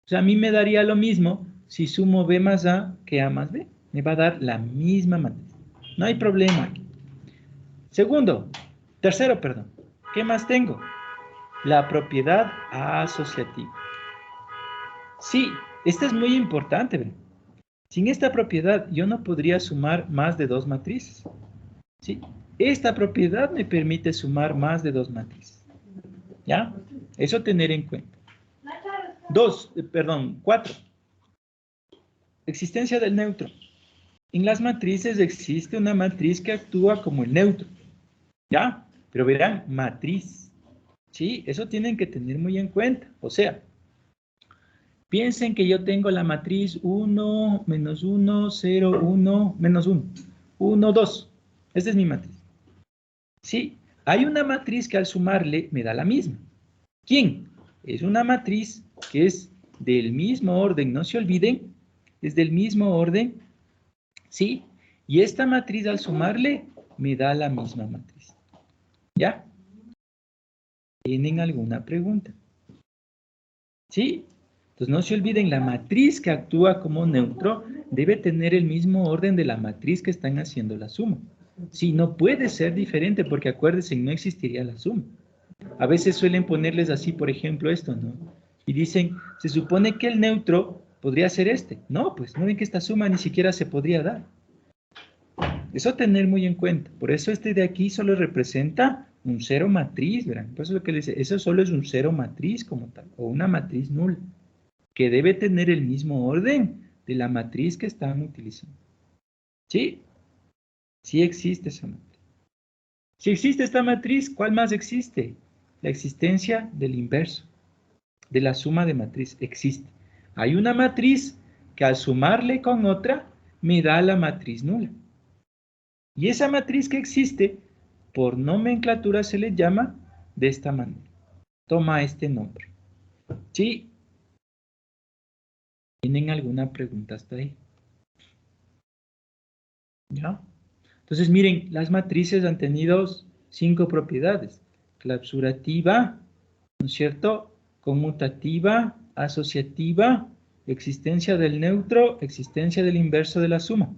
O sea, a mí me daría lo mismo si sumo B más A que A más B. Me va a dar la misma matriz. No hay problema aquí. Tercero, perdón. ¿Qué más tengo? La propiedad asociativa. Sí, esta es muy importante, ¿verdad? Sin esta propiedad yo no podría sumar más de 2 matrices. ¿Sí? Esta propiedad me permite sumar más de 2 matrices. ¿Ya? Eso tener en cuenta. 4. Existencia del neutro. En las matrices existe una matriz que actúa como el neutro. ¿Ya? Pero verán, matriz. ¿Sí? Eso tienen que tener muy en cuenta. O sea, piensen que yo tengo la matriz 1, menos 1, 0, 1, menos 1. 1, 2. Esta es mi matriz. Sí, hay una matriz que al sumarle me da la misma. ¿Quién? Es una matriz que es del mismo orden, no se olviden, es del mismo orden, ¿sí? Y esta matriz al sumarle me da la misma matriz. ¿Ya? ¿Tienen alguna pregunta? ¿Sí? Entonces no se olviden, la matriz que actúa como neutro debe tener el mismo orden de la matriz que están haciendo la suma. Sí, no puede ser diferente porque acuérdense, no existiría la suma. A veces suelen ponerles así, por ejemplo, esto, ¿no? Y dicen, se supone que el neutro podría ser este. No, pues no ven que esta suma ni siquiera se podría dar. Eso tener muy en cuenta. Por eso este de aquí solo representa un cero matriz, ¿verdad? Por eso es lo que les dice, eso solo es un cero matriz como tal, o una matriz nula, que debe tener el mismo orden de la matriz que están utilizando. ¿Sí? Sí existe esa matriz. Si existe esta matriz, ¿cuál más existe? La existencia del inverso, de la suma de matriz, existe. Hay una matriz que al sumarle con otra, me da la matriz nula. Y esa matriz que existe, por nomenclatura se le llama de esta manera. Toma este nombre. ¿Sí? ¿Tienen alguna pregunta hasta ahí? ¿Ya? Entonces, miren, las matrices han tenido 5 propiedades. Clausurativa, ¿no es cierto? conmutativa, asociativa, existencia del neutro, existencia del inverso de la suma.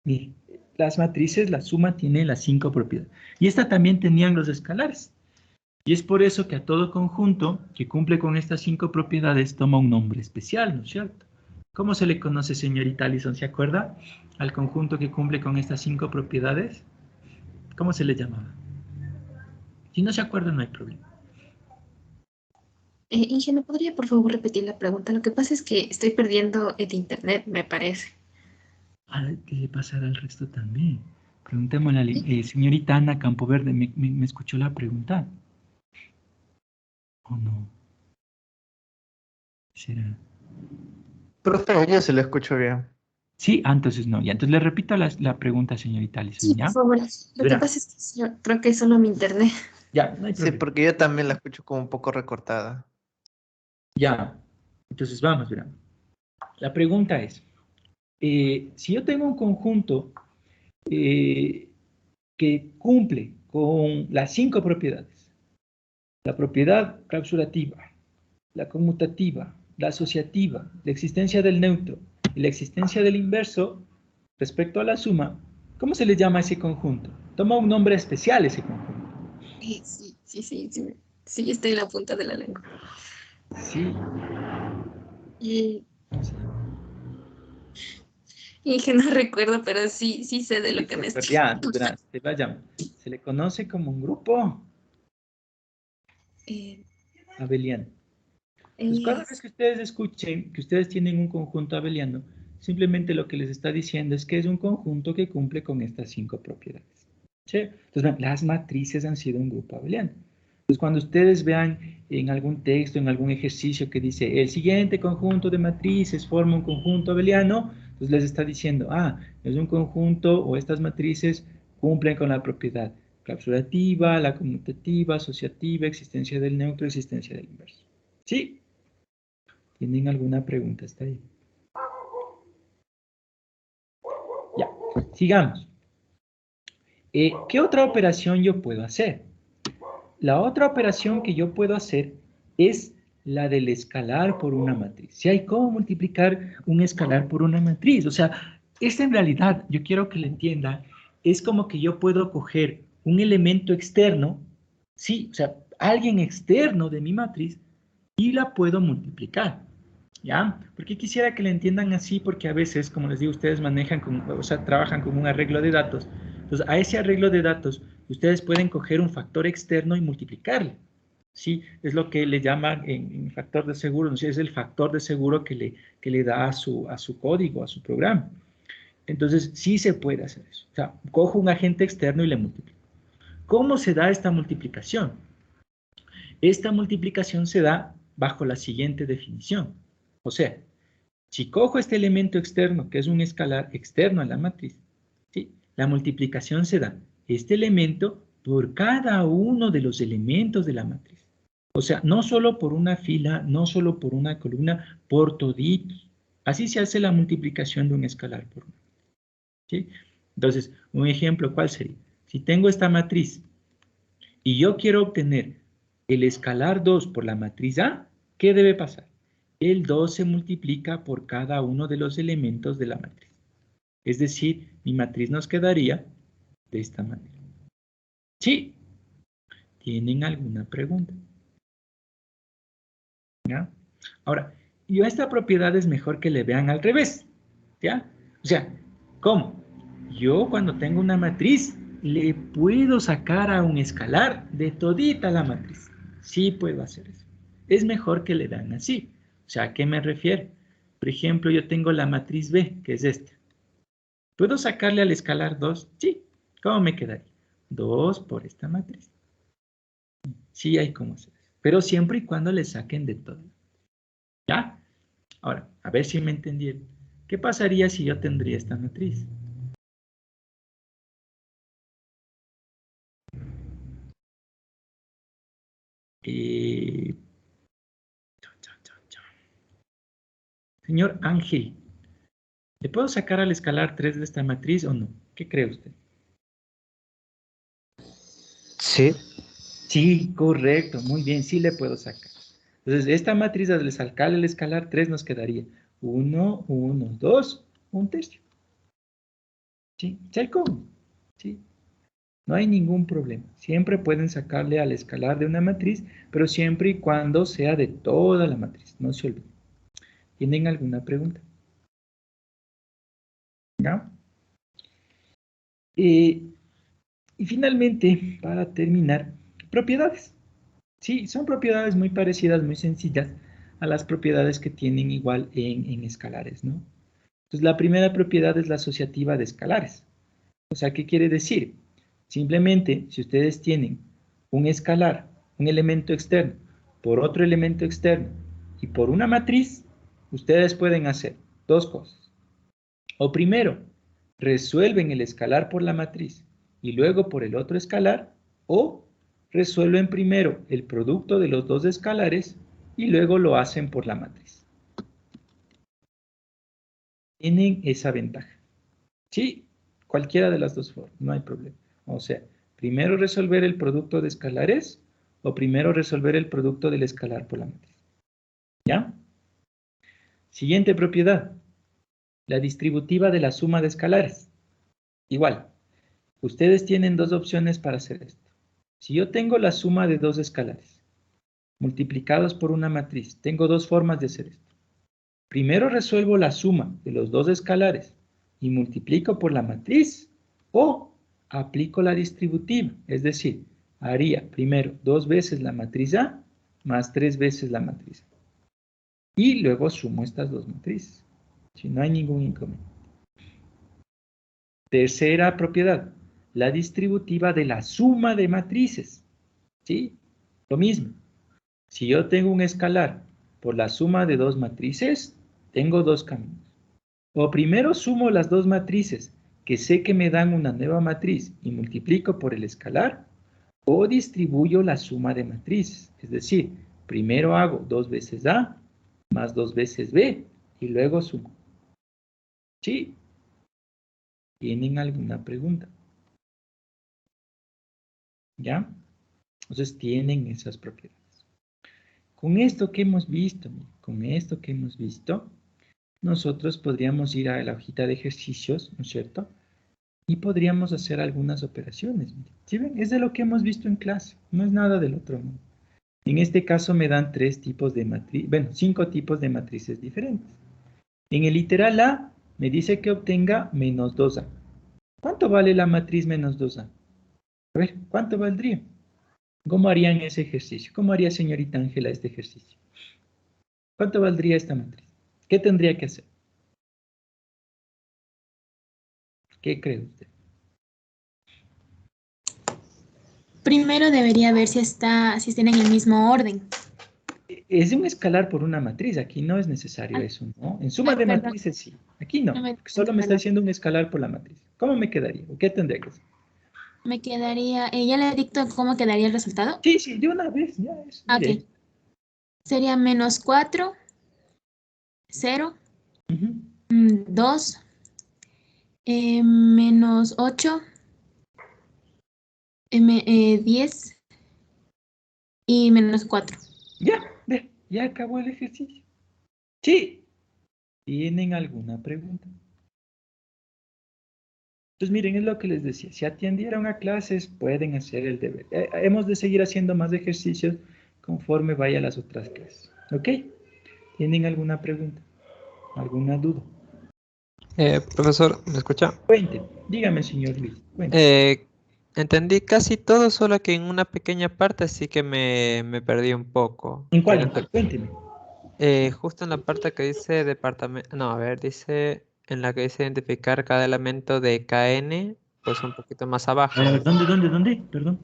Mire, las matrices, la suma tiene las 5 propiedades. Y esta también tenían los escalares. Y es por eso que a todo conjunto que cumple con estas 5 propiedades toma un nombre especial, ¿no es cierto? ¿Cómo se le conoce, señorita Alison? ¿Se acuerda? Al conjunto que cumple con estas 5 propiedades. ¿Cómo se le llamaba? Si no se acuerda, no hay problema. Inge, ¿me podría por favor repetir la pregunta? Lo que pasa es que estoy perdiendo el internet, me parece. ¿Qué le pasará al resto también? Preguntémosle a la señorita Ana Campoverde, ¿me escuchó la pregunta? ¿O no? ¿Será? Profe, yo se lo escucho bien. Sí, entonces no. Ya, entonces le repito la pregunta, señorita Alison, Sí, ¿ya? por favor. Lo que pasa es que yo creo que es solo mi internet. Ya, no hay problema. Sí, porque yo también la escucho como un poco recortada. Ya, entonces vamos, verán. La pregunta es, si yo tengo un conjunto que cumple con las 5 propiedades, la propiedad clausurativa, la conmutativa, la asociativa, la existencia del neutro y la existencia del inverso respecto a la suma, ¿cómo se le llama a ese conjunto? Toma un nombre especial ese conjunto. Sí, estoy en la punta de la lengua. Sí. Y que no recuerdo, pero sí sé de lo que me estás hablando. Se le conoce como un grupo abeliano. Entonces, cada vez que ustedes escuchen que ustedes tienen un conjunto abeliano, simplemente lo que les está diciendo es que es un conjunto que cumple con estas 5 propiedades. ¿Sí? Entonces, las matrices han sido un grupo abeliano. Entonces, cuando ustedes vean en algún texto, en algún ejercicio que dice el siguiente conjunto de matrices forma un conjunto abeliano, entonces les está diciendo, es un conjunto o estas matrices cumplen con la propiedad clausurativa, la conmutativa, asociativa, existencia del neutro, existencia del inverso. ¿Sí? ¿Tienen alguna pregunta hasta ahí? Ya, sigamos. ¿Qué otra operación yo puedo hacer? La otra operación que yo puedo hacer es la del escalar por una matriz. Si hay cómo multiplicar un escalar por una matriz. O sea, esta en realidad, yo quiero que lo entienda, es como que yo puedo coger un elemento externo, sí, o sea, alguien externo de mi matriz, y la puedo multiplicar. ¿Ya? Porque quisiera que la entiendan así, porque a veces, como les digo, ustedes trabajan con un arreglo de datos. Entonces, a ese arreglo de datos, ustedes pueden coger un factor externo y multiplicarlo. ¿Sí? Es lo que le llaman en factor de seguro, ¿no? Es el factor de seguro que le da a su código, a su programa. Entonces, sí se puede hacer eso. O sea, cojo un agente externo y le multiplico. ¿Cómo se da esta multiplicación? Esta multiplicación se da bajo la siguiente definición. O sea, si cojo este elemento externo, que es un escalar externo a la matriz, ¿sí? La multiplicación se da este elemento por cada uno de los elementos de la matriz. O sea, no solo por una fila, no solo por una columna, por toditos. Así se hace la multiplicación de un escalar por una. ¿Sí? Entonces, un ejemplo, ¿cuál sería? Si tengo esta matriz y yo quiero obtener el escalar 2 por la matriz A, ¿qué debe pasar? El 2 se multiplica por cada uno de los elementos de la matriz. Es decir, mi matriz nos quedaría de esta manera. ¿Sí? ¿Tienen alguna pregunta? ¿Ya? Ahora, yo esta propiedad es mejor que le vean al revés. ¿Ya? O sea, ¿cómo? Yo cuando tengo una matriz, le puedo sacar a un escalar de todita la matriz. Sí puedo hacer eso. Es mejor que le vean así. O sea, ¿a qué me refiero? Por ejemplo, yo tengo la matriz B, que es esta. ¿Puedo sacarle al escalar 2? Sí. ¿Cómo me quedaría? 2 por esta matriz. Sí hay cómo hacer eso. Pero siempre y cuando le saquen de todo. ¿Ya? Ahora, a ver si me entendieron. ¿Qué pasaría si yo tendría esta matriz? Señor Ángel, ¿le puedo sacar al escalar 3 de esta matriz o no? ¿Qué cree usted? Sí. Sí, correcto, muy bien, sí le puedo sacar. Entonces, esta matriz al sacar el escalar 3 nos quedaría 1, 1, 2, 1/3. ¿Sí? Checo. ¿Sí? No hay ningún problema. Siempre pueden sacarle al escalar de una matriz, pero siempre y cuando sea de toda la matriz. No se olviden. ¿Tienen alguna pregunta? ¿No? Y finalmente, para terminar, propiedades. Sí, son propiedades muy parecidas, muy sencillas a las propiedades que tienen igual en escalares, ¿no? Entonces, la primera propiedad es la asociativa de escalares. O sea, ¿qué quiere decir? Simplemente, si ustedes tienen un escalar, un elemento externo, por otro elemento externo y por una matriz, ustedes pueden hacer dos cosas. O primero, resuelven el escalar por la matriz y luego por el otro escalar, o resuelven primero el producto de los dos escalares y luego lo hacen por la matriz. Tienen esa ventaja. Sí, cualquiera de las dos formas, no hay problema. O sea, primero resolver el producto de escalares o primero resolver el producto del escalar por la matriz. ¿Ya? Siguiente propiedad. La distributiva de la suma de escalares. Igual, ustedes tienen dos opciones para hacer esto. Si yo tengo la suma de dos escalares multiplicados por una matriz, tengo dos formas de hacer esto. Primero resuelvo la suma de los dos escalares y multiplico por la matriz, o aplico la distributiva, es decir, haría primero 2 veces la matriz A más 3 veces la matriz A. Y luego sumo estas dos matrices, si no hay ningún inconveniente. Tercera propiedad, la distributiva de la suma de matrices. ¿Sí? Lo mismo. Si yo tengo un escalar por la suma de dos matrices, tengo dos caminos. O primero sumo las dos matrices que sé que me dan una nueva matriz y multiplico por el escalar, o distribuyo la suma de matrices. Es decir, primero hago 2 veces A más 2 veces B y luego sumo. ¿Sí? ¿Tienen alguna pregunta? ¿Ya? Entonces tienen esas propiedades. Con esto que hemos visto, nosotros podríamos ir a la hojita de ejercicios, ¿no es cierto? Y podríamos hacer algunas operaciones. ¿Sí ven? Es de lo que hemos visto en clase, no es nada del otro mundo. En este caso me dan 3 tipos de matrices, bueno, 5 tipos de matrices diferentes. En el literal A me dice que obtenga menos 2A. ¿Cuánto vale la matriz menos 2A? A ver, ¿cuánto valdría? ¿Cómo harían ese ejercicio? ¿Cómo haría señorita Ángela este ejercicio? ¿Cuánto valdría esta matriz? ¿Qué tendría que hacer? ¿Qué cree usted? Primero debería ver si están en el mismo orden. Es un escalar por una matriz, aquí no es necesario eso, ¿no? En suma de matrices sí, aquí no, solo me está diciendo un escalar por la matriz. ¿Cómo me quedaría? ¿O qué tendría que hacer? Me quedaría, ¿ya le dicto cómo quedaría el resultado? Sí, sí, de una vez, ya es. Ok. Sería menos 4, 0, 2, menos 8, 10 y menos 4. Ya acabó el ejercicio. Sí. ¿Tienen alguna pregunta? Pues miren, es lo que les decía. Si atendieron a clases, pueden hacer el deber. Hemos de seguir haciendo más ejercicios conforme vaya a las otras clases. ¿Ok? ¿Tienen alguna pregunta? ¿Alguna duda? Profesor, ¿me escucha? Cuénteme. Dígame, señor Luis. Entendí casi todo, solo que en una pequeña parte sí que me perdí un poco. ¿En cuál? Cuénteme. Justo en la parte que dice departamento, no, a ver, dice en la que dice identificar cada elemento de KN, pues un poquito más abajo. ¿Dónde? Perdón.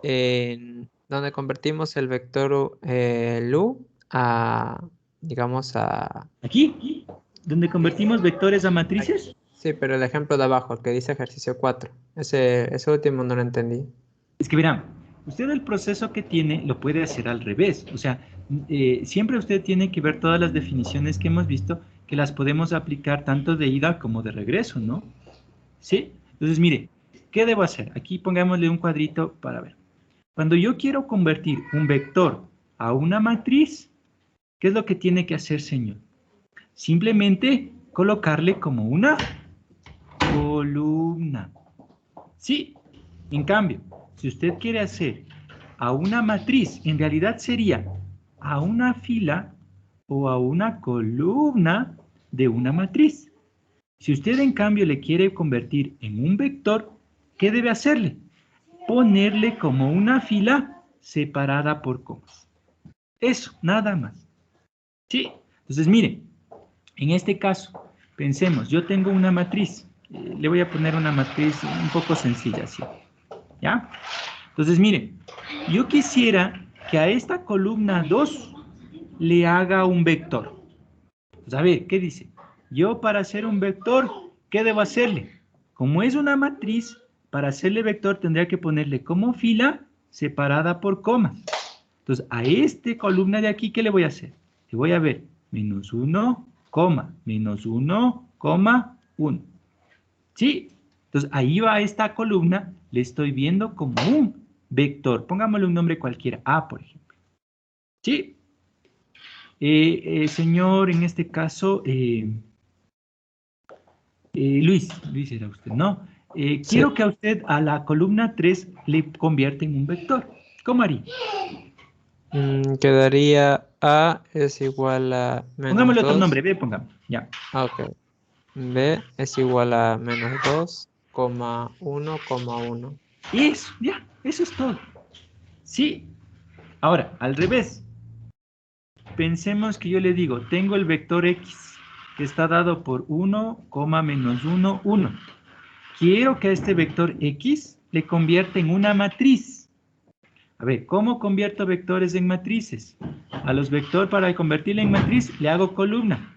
En donde convertimos el vector LU a, digamos, a... ¿Aquí? ¿Donde convertimos vectores a matrices? Sí, pero el ejemplo de abajo, que dice ejercicio 4. Ese último no lo entendí. Es que verán, usted el proceso que tiene lo puede hacer al revés. O sea, siempre usted tiene que ver todas las definiciones que hemos visto, que las podemos aplicar tanto de ida como de regreso, ¿no? ¿Sí? Entonces, mire, ¿qué debo hacer? Aquí pongámosle un cuadrito para ver. Cuando yo quiero convertir un vector a una matriz, ¿qué es lo que tiene que hacer, señor? Simplemente colocarle como una columna. Sí, en cambio, si usted quiere hacer a una matriz, en realidad sería a una fila o a una columna de una matriz. Si usted en cambio le quiere convertir en un vector, ¿qué debe hacerle? Ponerle como una fila separada por comas. Eso, nada más. ¿Sí? Entonces, miren, en este caso, pensemos, yo tengo una matriz. Le voy a poner una matriz un poco sencilla, ¿sí? ¿Ya? Entonces, miren, yo quisiera que a esta columna 2 le haga un vector. Pues a ver, ¿qué dice? Yo para hacer un vector, ¿qué debo hacerle? Como es una matriz, para hacerle vector tendría que ponerle como fila separada por comas. Entonces, a esta columna de aquí, ¿qué le voy a hacer? Le voy a ver menos 1, menos 1, 1. ¿Sí? Entonces, ahí va esta columna, le estoy viendo como un vector. Pongámosle un nombre cualquiera, A, por ejemplo. ¿Sí? Señor, en este caso, Luis era usted, ¿no? Sí. Quiero que a usted a la columna 3 le convierta en un vector. ¿Cómo haría? Quedaría A es igual a menos Pongámosle 2. otro nombre, B, pongamos, ya. Ok. B es igual a menos 2, 1, 1. Eso, ya, eso es todo. Sí. Ahora, al revés. Pensemos que yo le digo, tengo el vector X, que está dado por 1, menos 1, 1. Quiero que a este vector X le convierta en una matriz. A ver, ¿cómo convierto vectores en matrices? A los vectores, para convertirle en matriz, le hago columna.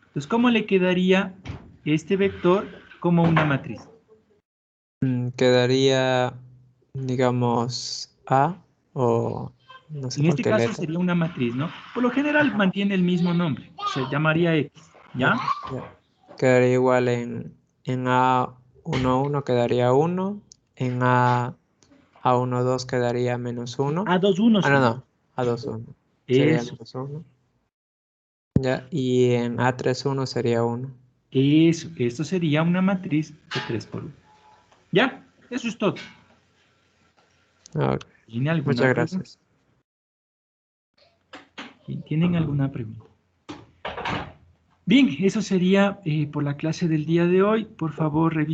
Entonces, ¿cómo le quedaría este vector como una matriz? Quedaría, digamos, A o no sé En por este qué caso letra. sería una matriz, ¿no? Por lo general mantiene el mismo nombre. Se llamaría X, ¿ya? Ya. Quedaría igual en A1, 1 quedaría 1. En A1, 2 quedaría menos 1. A2, 1. No. A2, 1. Sería Eso. menos 1. Ya. Y en A3, 1 sería 1. Eso. Esto sería una matriz de 3 por 1. ¿Ya? Eso es todo. Ok. ¿Tiene alguna Muchas pregunta? gracias. ¿Tienen alguna pregunta? Bien, eso sería por la clase del día de hoy. Por favor, revisen.